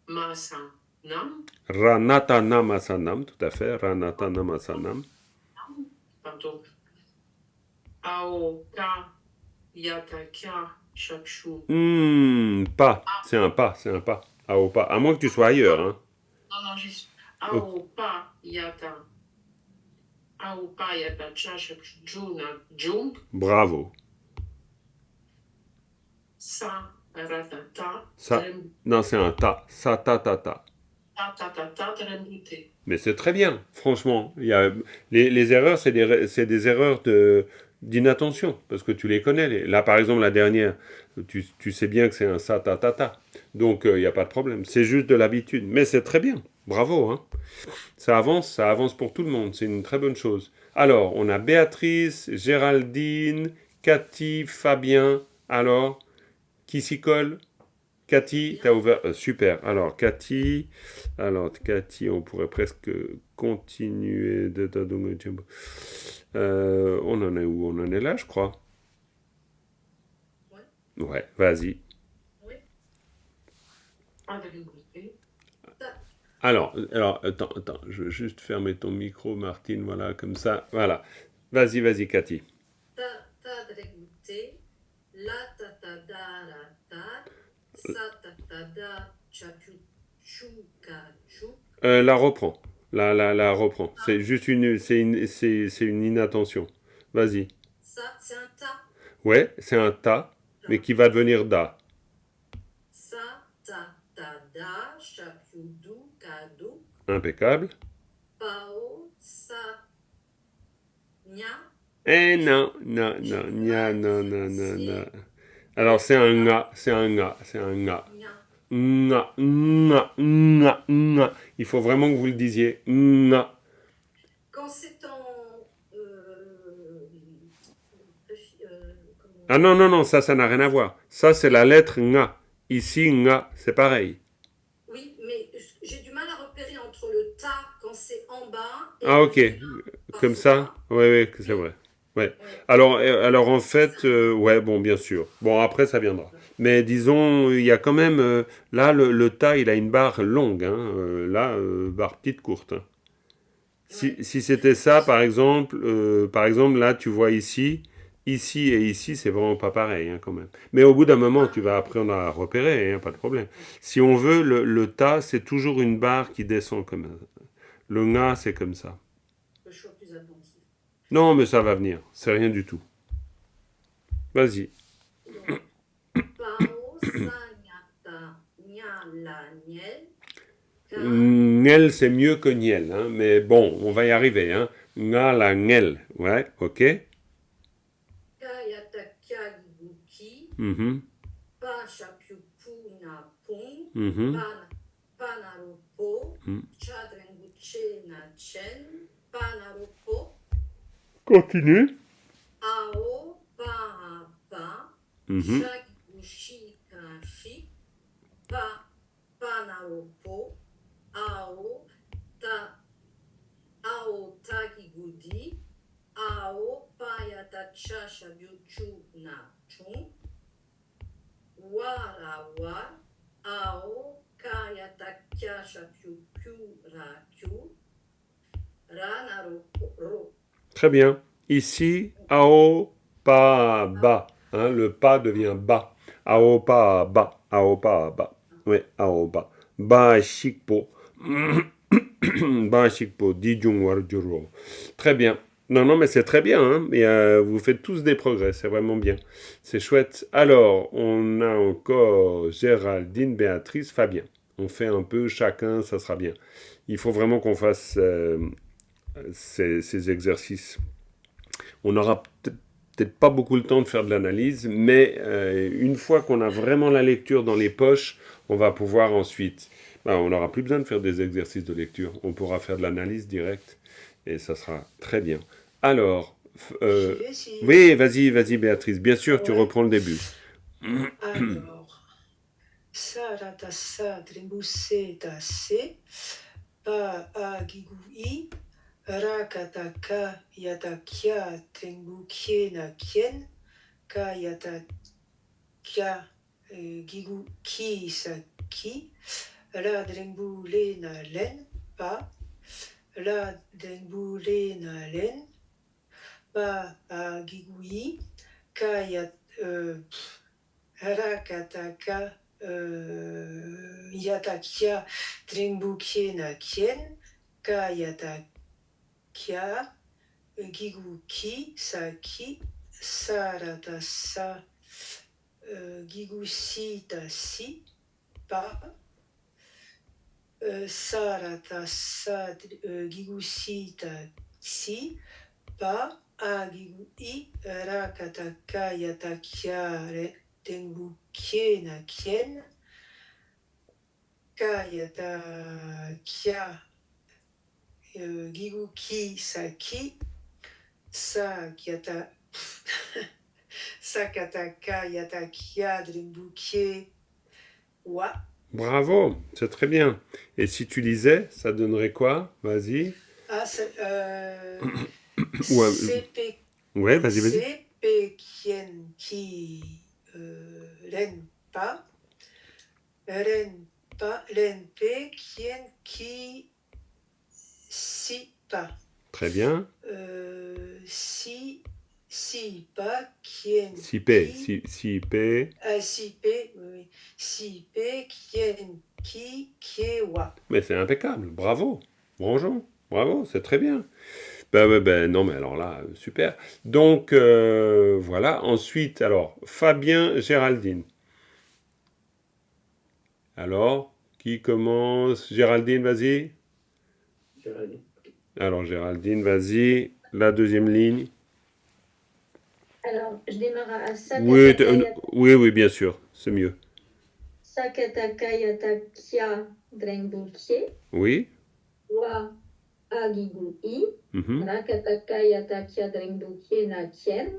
Masa Nam. Ranatana masanam, tout à fait. Ranatana masanam. Pardon. Ao Ka yata, kia, chakshu. Pas. C'est un pas, c'est un pas. Ao pas. À moins que tu sois ailleurs, hein. Non, juste. Aopa, yata. Aopa, yata, cha, chakshu, juna, jung. Bravo. Sa, ratata, Ça. Non, c'est un ta. Sa ta ta ta. ta, trembouté. Mais c'est très bien, franchement. Il y a, les erreurs, c'est des erreurs d'inattention, parce que tu les connais. Là, par exemple, la dernière, tu sais bien que c'est un sa ta ta ta. Donc, il n'y a pas de problème. C'est juste de l'habitude. Mais c'est très bien. Bravo, hein. Ça avance pour tout le monde. C'est une très bonne chose. Alors, on a Béatrice, Géraldine, Cathy, Fabien. Alors, qui s'y colle? Cathy, t'as ouvert. Super. Alors, Cathy, on pourrait presque continuer. On en est où? On en est là, je crois. Ouais, vas-y. Trembouté. Alors, attends, je veux juste fermer ton micro, Martine, voilà, comme ça. Voilà. Vas-y, Cathy. Ta dragouté, la ta ta da la ta, sa ta ta da chapu chuka chuk. La reprends. La reprends. C'est juste c'est une inattention. Vas-y. Ça, c'est un ta. Ouais, c'est un ta, mais qui va devenir da. Sa ta ta da chapu du kadu. Impeccable. Pao sa nya. Non. Alors, c'est un nga. Nya. Nga. Il faut vraiment que vous le disiez. Nga. Quand c'est en. Ah non, ça n'a rien à voir. Ça, c'est la lettre nga. Ici, nga, c'est pareil. Oui, mais j'ai du mal à repérer entre le ta quand c'est en bas et Ah, ok. le Comme ça? Oui, c'est vrai. Ouais. Alors en fait, ouais, bon, bien sûr. Bon, après, ça viendra. Mais disons, il y a quand même... là, le ta, il a une barre longue. Hein, là, barre petite, courte. Hein. Si c'était ça, par exemple, là, tu vois ici et ici, c'est vraiment pas pareil, hein, quand même. Mais au bout d'un moment, tu vas apprendre à repérer, hein, pas de problème. Si on veut, le ta, c'est toujours une barre qui descend comme ça. Le nga, c'est comme ça. Le choix plus attentif. Non, mais ça va venir. C'est rien du tout. Vas-y. Pao sanyata nya la niel. Ngel, c'est mieux que niel, hein, mais bon, on va y arriver. Hein. Nga la ngel, ouais, ok. Kayata kya guki. Pa shapyu na pung. Panarupo. Chadrenguche na chen. Panarupo. Continue. Ao pa pa. Shagigushi kashi. Panarupo. Ao tagigudi. Ao payata chasha byuchu na chung. Warawa. Ao kayata kyasha pyukyu ra kyu. Ranaru. Très bien. Ici, ao pa ba. Hein, le pa devient ba. Ao pa ba. Ao pa ba. Oui, ao ba. Ba shikpo. Ba shikpo. Dijung warjuro. Très bien. Non, mais c'est très bien. Hein, et, vous faites tous des progrès. C'est vraiment bien. C'est chouette. Alors, on a encore Géraldine, Béatrice, Fabien. On fait un peu chacun, ça sera bien. Il faut vraiment qu'on fasse ces exercices. On n'aura peut-être pas beaucoup le temps de faire de l'analyse, mais une fois qu'on a vraiment la lecture dans les poches, on va pouvoir ensuite... on n'aura plus besoin de faire des exercices de lecture. On pourra faire de l'analyse directe et ça sera très bien. Alors, oui, vas-y Béatrice. Bien sûr, tu reprends le début. Alors, Saratasa Trimbuseta-se, Pa-a-gigui, Rakataka Yatakia Trimbukiena-kien, Ka-yatakia Gigu-ki-sa-ki, La Drimbulena-len, Pa, La Drimbulena-len, Pa-a-gigui, Rakataka Yatakya Drengbukye na Kien Ka Yatakya Giguki Saki Saratasa Gigusi Tasi Pa Saratasa Gigusi Tasi Pa Agigui Rakataka Yatakya Dengbukie na Kien Kayata Kya Giguki Saki Sakyata Sakataka Yatakya Dengbukie Wa. Bravo, c'est très bien. Et si tu lisais, ça donnerait quoi? Vas-y. Ah, c'est Ouais, CP ouais, vas-y. CP Kien Ki Ren Pa Renpe Kien Ki Si Pa Très bien. Si Pa Kien Si P, Ki si P. Si P oui. Si P Kien Ki Kiewa. Mais c'est impeccable. Bravo. Bonjour. Bravo, c'est très bien. Ben, non, mais alors là, super. Donc, voilà. Ensuite, alors, Fabien, Géraldine. Alors, qui commence? Géraldine, vas-y. Géraldine. Alors, Géraldine, vas-y. La deuxième ligne. Alors, je démarre à Oui, Sakataka oui, bien sûr. C'est mieux. Yatakia Drengbukye Oui. Wa Agigui Mhm. Rakataka Yatakia Drengbukye na Kien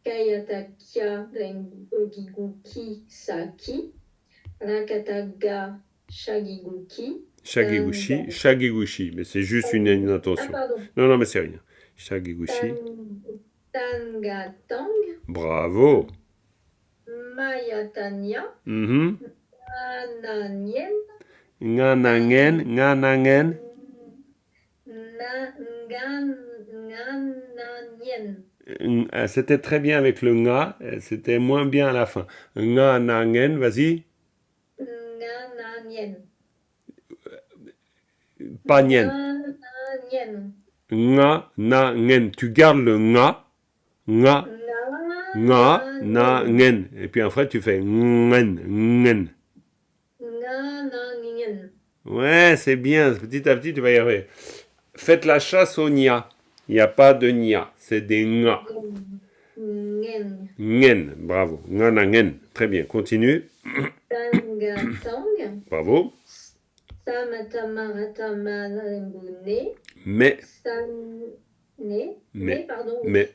Kayatakia Drengbugiguki Saki Rakataga Shagiguki Shagiguchi. Mais c'est juste une Ah, intention. pardon. Non, mais c'est rien. Shagiguchi. Tangatang Bravo. Mayatanya Mhm. Ananyen Nganangen. Ngananyen C'était très bien avec le nga, c'était moins bien à la fin. Nganangen, vas-y. Ngananyen Pas nien. Ngananyen Nganangen. Tu gardes le nga. Nga. Nganangen. Et puis après, tu fais ngen. Ngananyen Ouais, c'est bien. Petit à petit, tu vas y arriver. Faites la chasse au nia. Il n'y a pas de nia. C'est des nga. Ngen Ngen. Bravo. Nganangen. Très bien. Continue. Tangatang Bravo. Samatamaratamalarembune Mais. Pardon. Mais.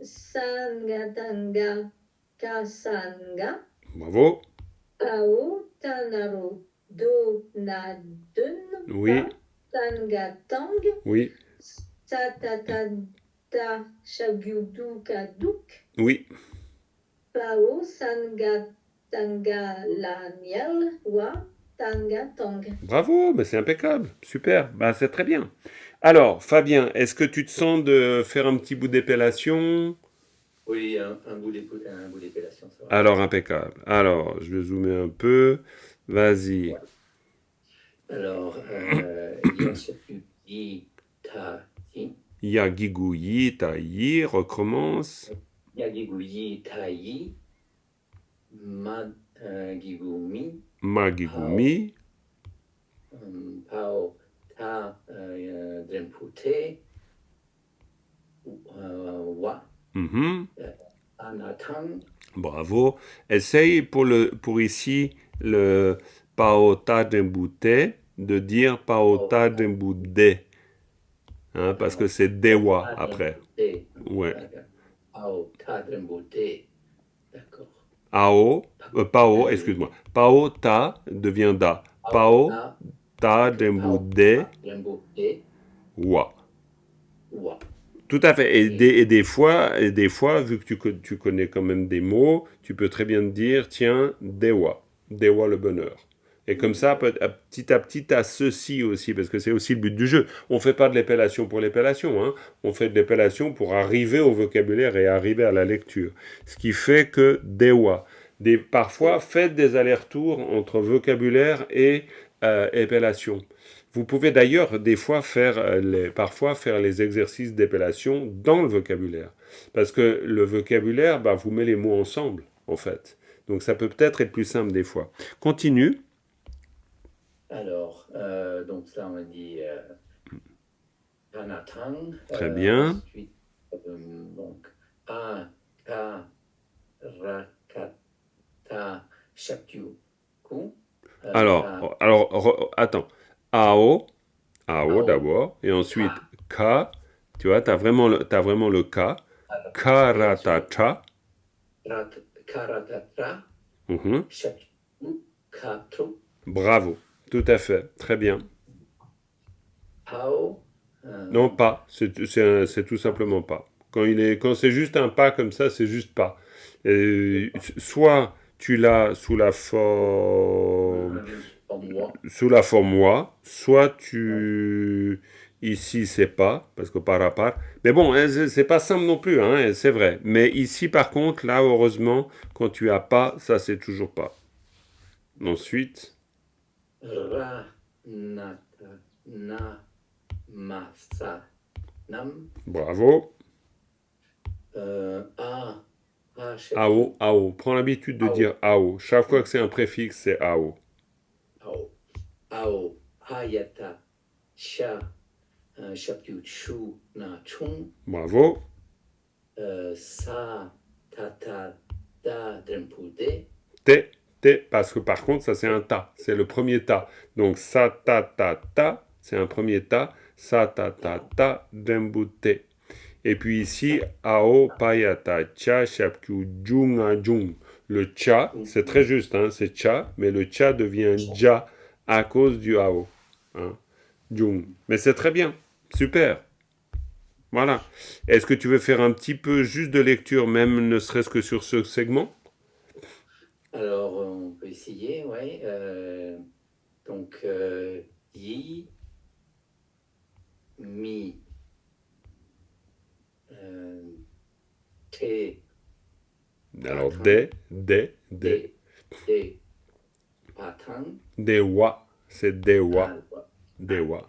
Sangatanga Kasanga Bravo. Ao Tanaro Donadun Oui. Tangatang Oui. Satatata Shagyudukaduk Oui. Pao Sangatanga Laniel Wa Tangatang. Bravo, mais c'est impeccable. Super. Bah, c'est très bien. Alors, Fabien, est-ce que tu te sens de faire un petit bout d'épellation? Oui, un bout d'épellation, ça va. Alors, impeccable. Alors, je vais zoomer un peu. Vas-y. Ouais. Alors, Yasuki Tahi. Yagiguyi, taï, recommence. Yagiguyi Tahi. Magigumi. Magigumi. Pao Ta Drempute. Wa. Mhm. Anatang. Bravo. Essaye pour ici le paota dembouté de dire paota dembouté. Hein, parce que c'est dewa après. Ouais. Paota Drempute. D'accord. Pao, excuse-moi. Pao ta devient da. Pao ta dembouté. Wa. Tout à fait. Et des fois, vu que tu connais quand même des mots, tu peux très bien te dire, tiens, dewa. Dewa le bonheur. Et comme ça, petit à petit, tu as ceci aussi, parce que c'est aussi le but du jeu. On ne fait pas de l'épellation pour l'épellation, hein. On fait de l'épellation pour arriver au vocabulaire et arriver à la lecture. Ce qui fait que dewa. Parfois, faites des allers-retours entre vocabulaire et épellation. Vous pouvez d'ailleurs des fois parfois faire les exercices d'épellation dans le vocabulaire. Parce que le vocabulaire vous met les mots ensemble, en fait. Donc ça peut peut-être être plus simple des fois. Continue. Alors, donc ça on a dit Anatang. Très bien. Ensuite, donc A, Ka, Ra, Ka, Ta, Shakyu, Ku. Alors, attends. Ao d'abord, et ensuite Ka, tu vois, t'as vraiment le Ka. Karatata. Karatata. Shakyu, Katru. Bravo, tout à fait, très bien. Pao. Non, pas, c'est tout simplement pas. Quand c'est juste un pas comme ça, c'est juste pas. Soit tu l'as sous la forme moi, soit ici c'est pas, parce que par rapport. Mais bon, c'est pas simple non plus, hein, c'est vrai. Mais ici par contre, là heureusement, quand tu as pas, ça c'est toujours pas. Ensuite. Ra, na, na, ma, sa, nam. Bravo. Ao. Prends l'habitude de dire ao. Chaque fois que c'est un préfixe, c'est ao. Ao, hayata, sha, shapyu, chu, na, chung. Bravo. Sa, tata, da, drempude. Te, parce que par contre, ça c'est un ta. C'est le premier ta. Donc sa, ta, c'est un premier ta. Sa, ta, drembute. Et puis ici, ao, payata, cha, shapyu, jung, jung. Le cha, c'est très juste, hein, c'est cha, mais le cha devient ja à cause du ao. Hein, jung. Mais c'est très bien, super. Voilà. Est-ce que tu veux faire un petit peu juste de lecture, même ne serait-ce que sur ce segment? Alors, on peut essayer, oui. Donc, yi, mi, te. Alors, de, patang. Dewa, c'est dewa. Dewa.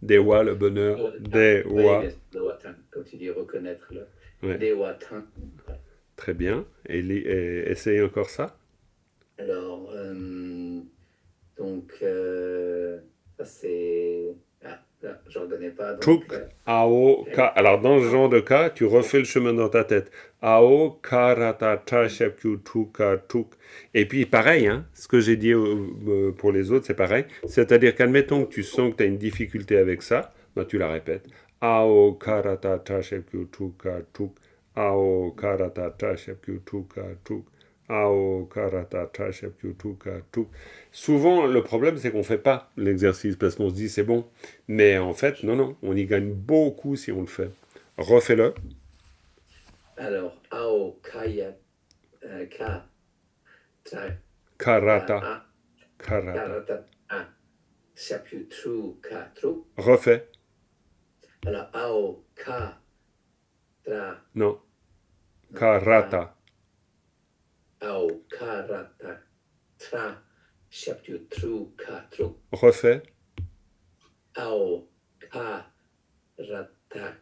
Dewa, le bonheur. Dewa. Comme tu dis, reconnaître le. Ouais. Dewa tang. Très bien. Et essaye encore ça. Alors, donc, ça c'est. Là, je ne reconnais pas. Tuk, ao, ka. Alors, dans ce genre de cas, tu refais le chemin dans ta tête. Ao, karata, ta, shapyu, tuka, tuk. Et puis, pareil, hein, ce que j'ai dit pour les autres, c'est pareil. C'est-à-dire qu'admettons que tu sens que tu as une difficulté avec ça, tu la répètes. Ao, karata, ta, shapyu, tuka, tuk. Ao, karata, ta, shapyu, tuka, tuk. Ao, karata, ta, shapyu, tuka, tuk. Souvent, le problème, c'est qu'on ne fait pas l'exercice parce qu'on se dit c'est bon. Mais en fait, non, on y gagne beaucoup si on le fait. Refais-le. Alors, ao, kaya, ka, ta, karata. Karata, shapyu, tru, ka, tru. Refais. Alors, ao, ka, tra. Non. Karata. Ao, karata, tra. Shapyu, tru, ka, tru. Refais. Ao, ka, rata,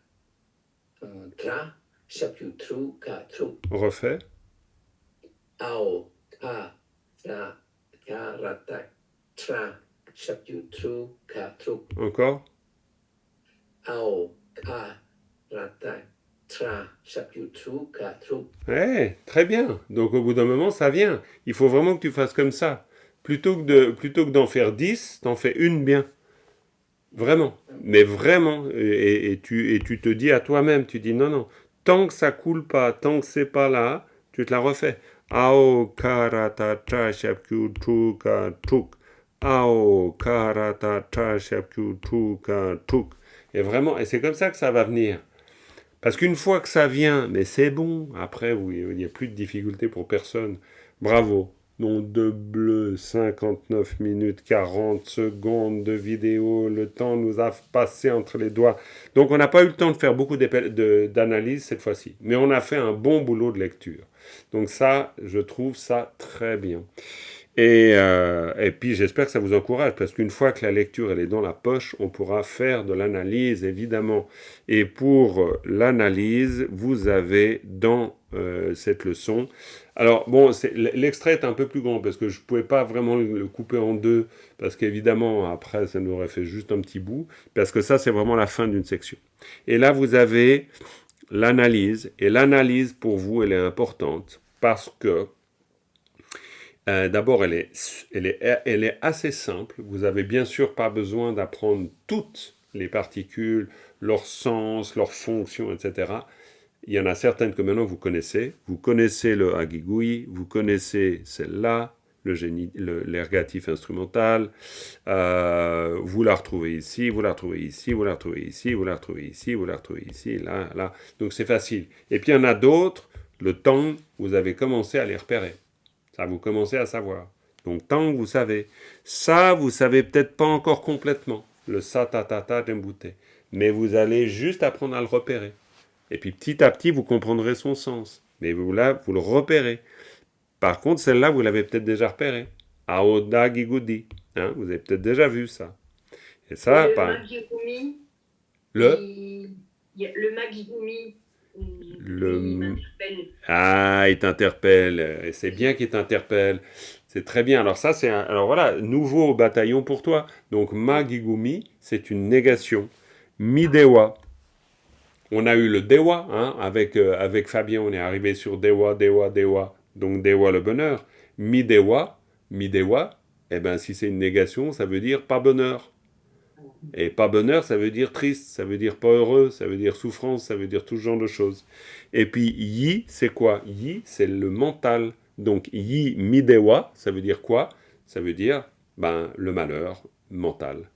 tra. Shapyu, tru, ka, tru. Refais. Ao, ka, tra, ka, rata, tra. Shapyu, tru, ka, tru. Encore. Ao, ka, rata, tra. Shapyu, tru, ka, tru. Très bien. Donc au bout d'un moment, ça vient. Il faut vraiment que tu fasses comme ça. Plutôt que d'en faire 10, t'en fais une bien. Vraiment. Mais vraiment. Et tu te dis à toi-même, tu dis non. Tant que ça coule pas, tant que c'est pas là, tu te la refais. Ao karata ta shapyu tuka tuk. Ao karata ta shapyu tuka tuk. Et vraiment, et c'est comme ça que ça va venir. Parce qu'une fois que ça vient, mais c'est bon. Après, il n'y a plus de difficulté pour personne. Bravo. Nom de bleu, 59 minutes 40 secondes de vidéo. Le temps nous a passé entre les doigts. Donc on n'a pas eu le temps de faire beaucoup d'analyse cette fois-ci. Mais on a fait un bon boulot de lecture. Donc ça, je trouve ça très bien. Et puis j'espère que ça vous encourage, parce qu'une fois que la lecture elle est dans la poche, on pourra faire de l'analyse, évidemment. Et pour l'analyse, vous avez dans cette leçon... Alors bon, l'extrait est un peu plus grand, parce que je ne pouvais pas vraiment le couper en deux, parce qu'évidemment, après, ça nous aurait fait juste un petit bout, parce que ça, c'est vraiment la fin d'une section. Et là, vous avez l'analyse, et l'analyse, pour vous, elle est importante, parce que d'abord, elle est assez simple. Vous avez bien sûr pas besoin d'apprendre toutes les particules, leur sens, leur fonction, etc. Il y en a certaines que maintenant vous connaissez. Vous connaissez le hagigui, vous connaissez celle-là, l'ergatif instrumental. Vous la retrouvez ici, vous la retrouvez ici, vous la retrouvez ici, vous la retrouvez ici, vous la retrouvez ici, là, là. Donc c'est facile. Et puis il y en a d'autres, le temps, vous avez commencé à les repérer. Ça, vous commencez à savoir. Donc, tant que vous savez. Ça, vous savez peut-être pas encore complètement. Le sa, ta, ta, ta, dembouté. Mais vous allez juste apprendre à le repérer. Et puis, petit à petit, vous comprendrez son sens. Mais vous, là, vous le repérez. Par contre, celle-là, vous l'avez peut-être déjà repérée. Aoda Gigudi. Hein, vous avez peut-être déjà vu ça. Et ça, Magigumi, le Magigumi, il m'interpelle. Ah, il t'interpelle. Et c'est bien qu'il t'interpelle. C'est très bien. Alors ça, alors voilà, nouveau bataillon pour toi. Donc Magigumi, c'est une négation. Midewa. On a eu le Dewa, hein, avec Fabien, on est arrivé sur Dewa, Dewa, Dewa. Donc Dewa le bonheur. Midewa, eh ben si c'est une négation, ça veut dire pas bonheur. Et pas bonheur, ça veut dire triste, ça veut dire pas heureux, ça veut dire souffrance, ça veut dire tout ce genre de choses. Et puis yi, c'est quoi? Yi, c'est le mental. Donc yi midewa, ça veut dire quoi? Ça veut dire le malheur mental.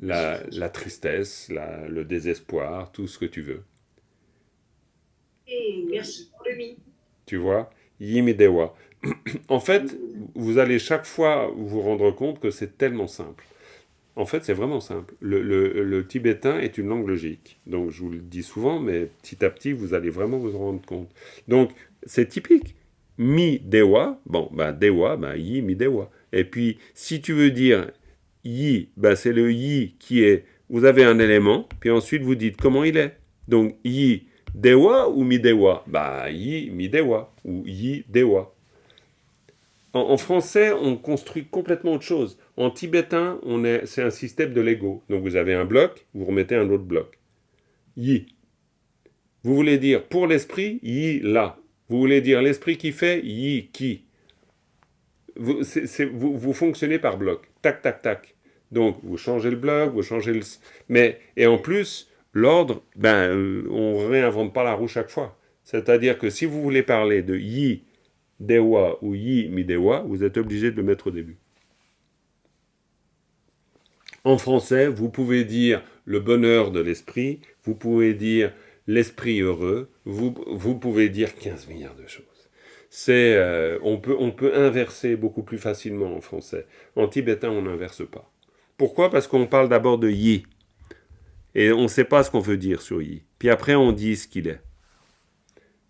La tristesse, le désespoir, tout ce que tu veux. Et merci pour le mi. Tu vois? Yi midewa. En fait, vous allez chaque fois vous rendre compte que c'est tellement simple. En fait, c'est vraiment simple. Le tibétain est une langue logique. Donc, je vous le dis souvent, mais petit à petit, vous allez vraiment vous en rendre compte. Donc, c'est typique. Mi-dewa, dewa, yi, mi-dewa. Et puis, si tu veux dire yi, c'est le yi qui est... Vous avez un élément, puis ensuite, vous dites comment il est. Donc, yi, dewa ou mi-dewa? Yi, mi-dewa, ou yi, dewa. En français, on construit complètement autre chose. En tibétain, c'est un système de Lego. Donc vous avez un bloc, vous remettez un autre bloc. Yi. Vous voulez dire pour l'esprit, yi là. Vous voulez dire l'esprit qui fait, yi qui. Vous fonctionnez par bloc. Tac, tac, tac. Donc vous changez le bloc, vous changez le... Et en plus, l'ordre, on ne réinvente pas la roue chaque fois. C'est-à-dire que si vous voulez parler de yi, dewa ou yi midewa, vous êtes obligé de le mettre au début. En français, vous pouvez dire le bonheur de l'esprit, vous pouvez dire l'esprit heureux, vous pouvez dire 15 milliards de choses. On peut inverser beaucoup plus facilement en français. En tibétain, on n'inverse pas. Pourquoi? Parce qu'on parle d'abord de yi. Et on ne sait pas ce qu'on veut dire sur yi. Puis après, on dit ce qu'il est.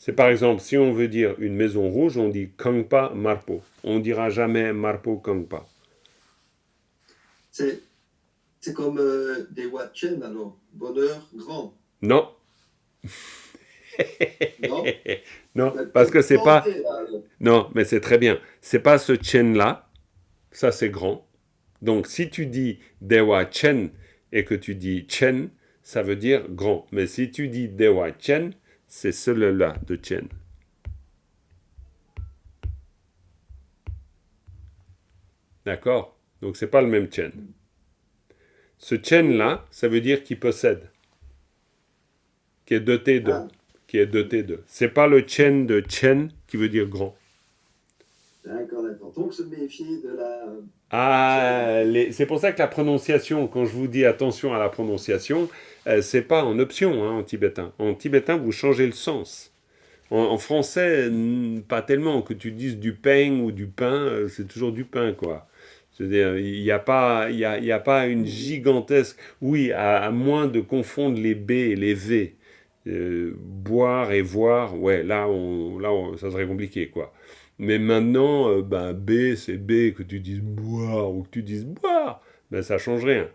C'est par exemple, si on veut dire une maison rouge, on dit Kangpa Marpo. On ne dira jamais Marpo Kangpa. C'est comme Dewa Chen, alors. Bonheur grand. Non. Non, non, parce que c'est pas... Non, mais c'est très bien. C'est pas ce Chen-là. Ça, c'est grand. Donc, si tu dis Dewa Chen et que tu dis Chen, ça veut dire grand. Mais si tu dis Dewa Chen, c'est celui-là de Chen. D'accord? Donc, c'est pas le même Chen. Ce Chen-là, ça veut dire qu'il possède. Qui est doté de. Qui est doté de. C'est pas le Chen de Chen qui veut dire grand. D'accord. Donc, se méfier de la... c'est pour ça que la prononciation, quand je vous dis attention à la prononciation, c'est pas en option en tibétain. En tibétain, vous changez le sens. En français, pas tellement. Que tu dises du pain ou du pain, c'est toujours du pain, quoi. C'est-à-dire, il y a pas une gigantesque... Oui, à moins de confondre les B et les V. Boire et voir, ouais, ça serait compliqué, quoi. Mais maintenant, ben, B, c'est B, que tu dises boire ou que tu dises boire, ben, ça change rien.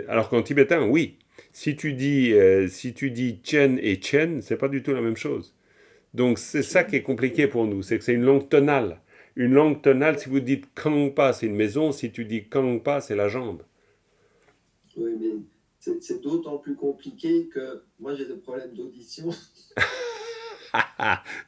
Alors qu'en tibétain, oui. Si tu dis chen et chen, c'est pas du tout la même chose. Donc c'est ça qui est compliqué pour nous, c'est que c'est une langue tonale. Une langue tonale, si vous dites kangpa, c'est une maison, si tu dis kangpa, c'est la jambe. Oui, mais c'est d'autant plus compliqué que moi j'ai des problèmes d'audition.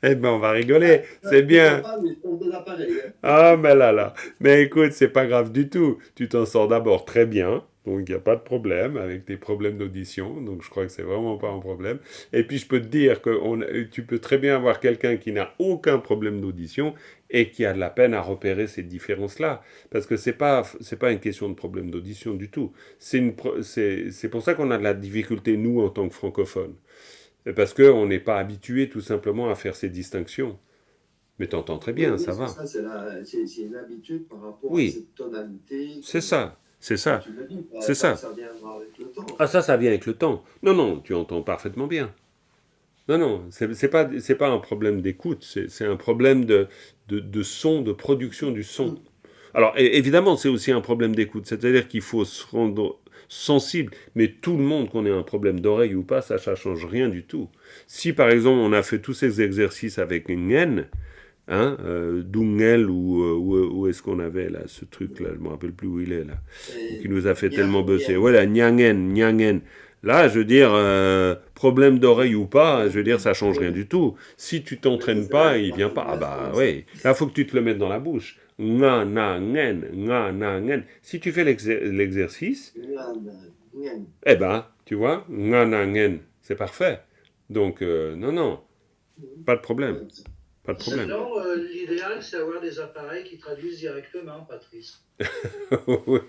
Eh ben on va rigoler, c'est bien. Pas, mais je porte des appareils, hein. Ah, mais là. Mais écoute, c'est pas grave du tout. Tu t'en sors d'abord très bien. Donc, il n'y a pas de problème avec tes problèmes d'audition. Donc, je crois que c'est vraiment pas un problème. Et puis, je peux te dire que tu peux très bien avoir quelqu'un qui n'a aucun problème d'audition et qui a de la peine à repérer ces différences-là. Parce que c'est pas une question de problème d'audition du tout. C'est pour ça qu'on a de la difficulté, nous, en tant que francophones. C'est parce qu'on n'est pas habitué tout simplement à faire ces distinctions. Mais t'entends très bien, Oui, ça c'est va. ça, c'est une habitude par rapport à Oui, cette tonalité. c'est ça, c'est ça, Tu le dis, c'est ça. ça viendra avec le temps. Ah ça vient avec le temps. Non, tu entends parfaitement bien. Non, c'est pas un problème d'écoute, c'est un problème de son, de production du son. Alors évidemment, c'est aussi un problème d'écoute, c'est-à-dire qu'il faut se rendre sensible, mais tout le monde, qu'on ait un problème d'oreille ou pas, ça change rien du tout. Si par exemple on a fait tous ces exercices avec une N, hein, Dungel où est-ce qu'on avait là ce truc là, je me rappelle plus où il est là, qui nous a fait tellement bosser. Voilà, Nyangen. Là, je veux dire, problème d'oreille ou pas, je veux dire, ça change rien du tout. Si tu t'entraînes pas, il vient pas. Ah bah oui, là, faut que tu te le mettes dans la bouche. Nga, na, ngen. Si tu fais l'exercice, eh ben, tu vois, nga, na, ngen, c'est parfait. Donc, non, pas de problème. Pas de problème. Sinon, l'idéal, c'est d'avoir des appareils qui traduisent directement, Patrice. Oui,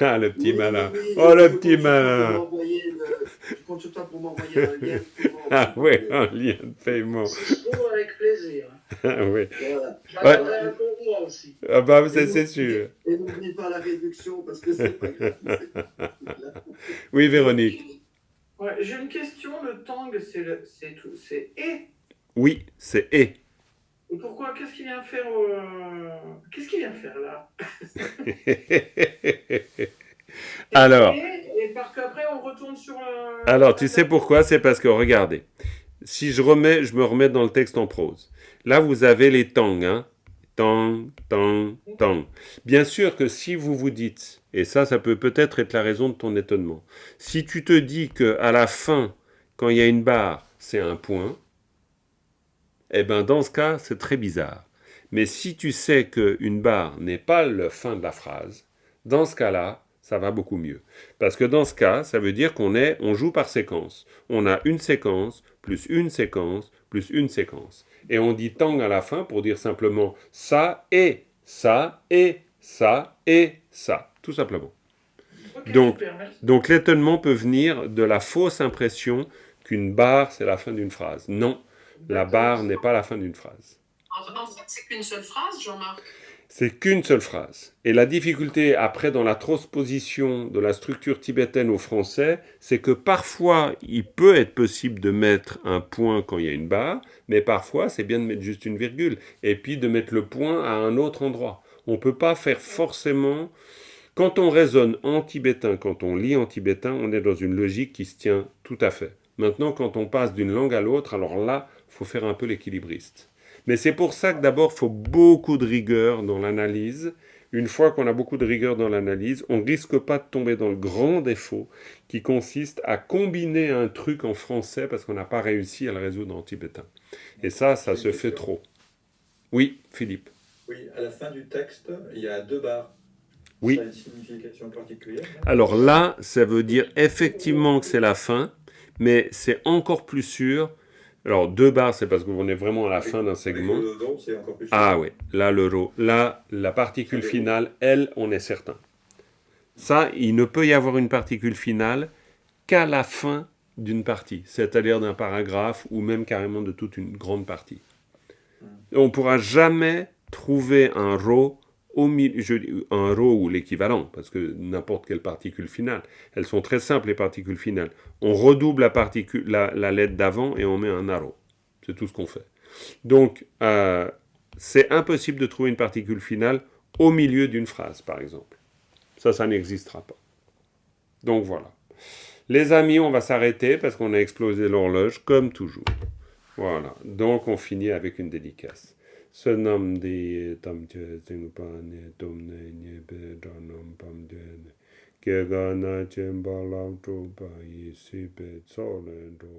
ah, le petit malin. Oui, Oh, le petit malin. Je compte sur toi pour m'envoyer un lien. Ah oui, un lien de paiement. Si je trouve, avec plaisir. Ah oui. Voilà. J'attendrai un pour moi aussi. Ah bah, c'est sûr. Et n'oublie pas la réduction parce que c'est pas gratuit. Oui, Véronique. Ouais, j'ai une question. Le tang, c'est et. Oui, c'est et. Et pourquoi? Qu'est-ce qu'il vient faire là? Alors. Et parce qu'après on retourne sur. Alors, tu sais pourquoi? C'est parce que, regardez, si je me remets dans le texte en prose. Là, vous avez les tangs, hein. Tang. Bien sûr que si vous vous dites, et ça peut peut-être être la raison de ton étonnement, si tu te dis que à la fin, quand il y a une barre, c'est un point, eh bien, dans ce cas, c'est très bizarre. Mais si tu sais qu'une barre n'est pas la fin de la phrase, dans ce cas-là, ça va beaucoup mieux. Parce que dans ce cas, ça veut dire on joue par séquence. On a une séquence, plus une séquence, plus une séquence. Et on dit tang à la fin pour dire simplement ça et ça et ça et ça. Tout simplement. Okay, donc l'étonnement peut venir de la fausse impression qu'une barre, c'est la fin d'une phrase. Non. La barre n'est pas la fin d'une phrase. En fait, c'est qu'une seule phrase, Jean-Marc. C'est qu'une seule phrase. Et la difficulté après dans la transposition de la structure tibétaine au français, c'est que parfois il peut être possible de mettre un point quand il y a une barre, mais parfois c'est bien de mettre juste une virgule et puis de mettre le point à un autre endroit. On ne peut pas faire forcément... Quand on raisonne en tibétain, quand on lit en tibétain, on est dans une logique qui se tient tout à fait. Maintenant, quand on passe d'une langue à l'autre, alors là, il faut faire un peu l'équilibriste. Mais c'est pour ça que d'abord, il faut beaucoup de rigueur dans l'analyse. Une fois qu'on a beaucoup de rigueur dans l'analyse, on ne risque pas de tomber dans le grand défaut qui consiste à combiner un truc en français parce qu'on n'a pas réussi à le résoudre en tibétain. Et ça se fait trop. Oui, Philippe. Oui, à la fin du texte, il y a 2 barres. Oui. Ça a une signification particulière? Alors là, ça veut dire effectivement que c'est la fin, mais c'est encore plus sûr. Alors 2 barres, c'est parce qu'on est vraiment à la fin d'un segment. Le rho, c'est encore plus sûr. Ah oui, là le rho. Là, la particule finale, elle, on est certain. Ça, il ne peut y avoir une particule finale qu'à la fin d'une partie, c'est-à-dire d'un paragraphe ou même carrément de toute une grande partie. On ne pourra jamais trouver un rho un rho ou l'équivalent, parce que n'importe quelle particule finale. Elles sont très simples, les particules finales. On redouble la lettre d'avant et on met un arrow. C'est tout ce qu'on fait. Donc, c'est impossible de trouver une particule finale au milieu d'une phrase, par exemple. Ça n'existera pas. Donc voilà. Les amis, on va s'arrêter parce qu'on a explosé l'horloge, comme toujours. Voilà. Donc on finit avec une dédicace. Sonam di tamche singpane tomne nyebe danam pamdene. Kegana chembalam trupa yisipe tsole do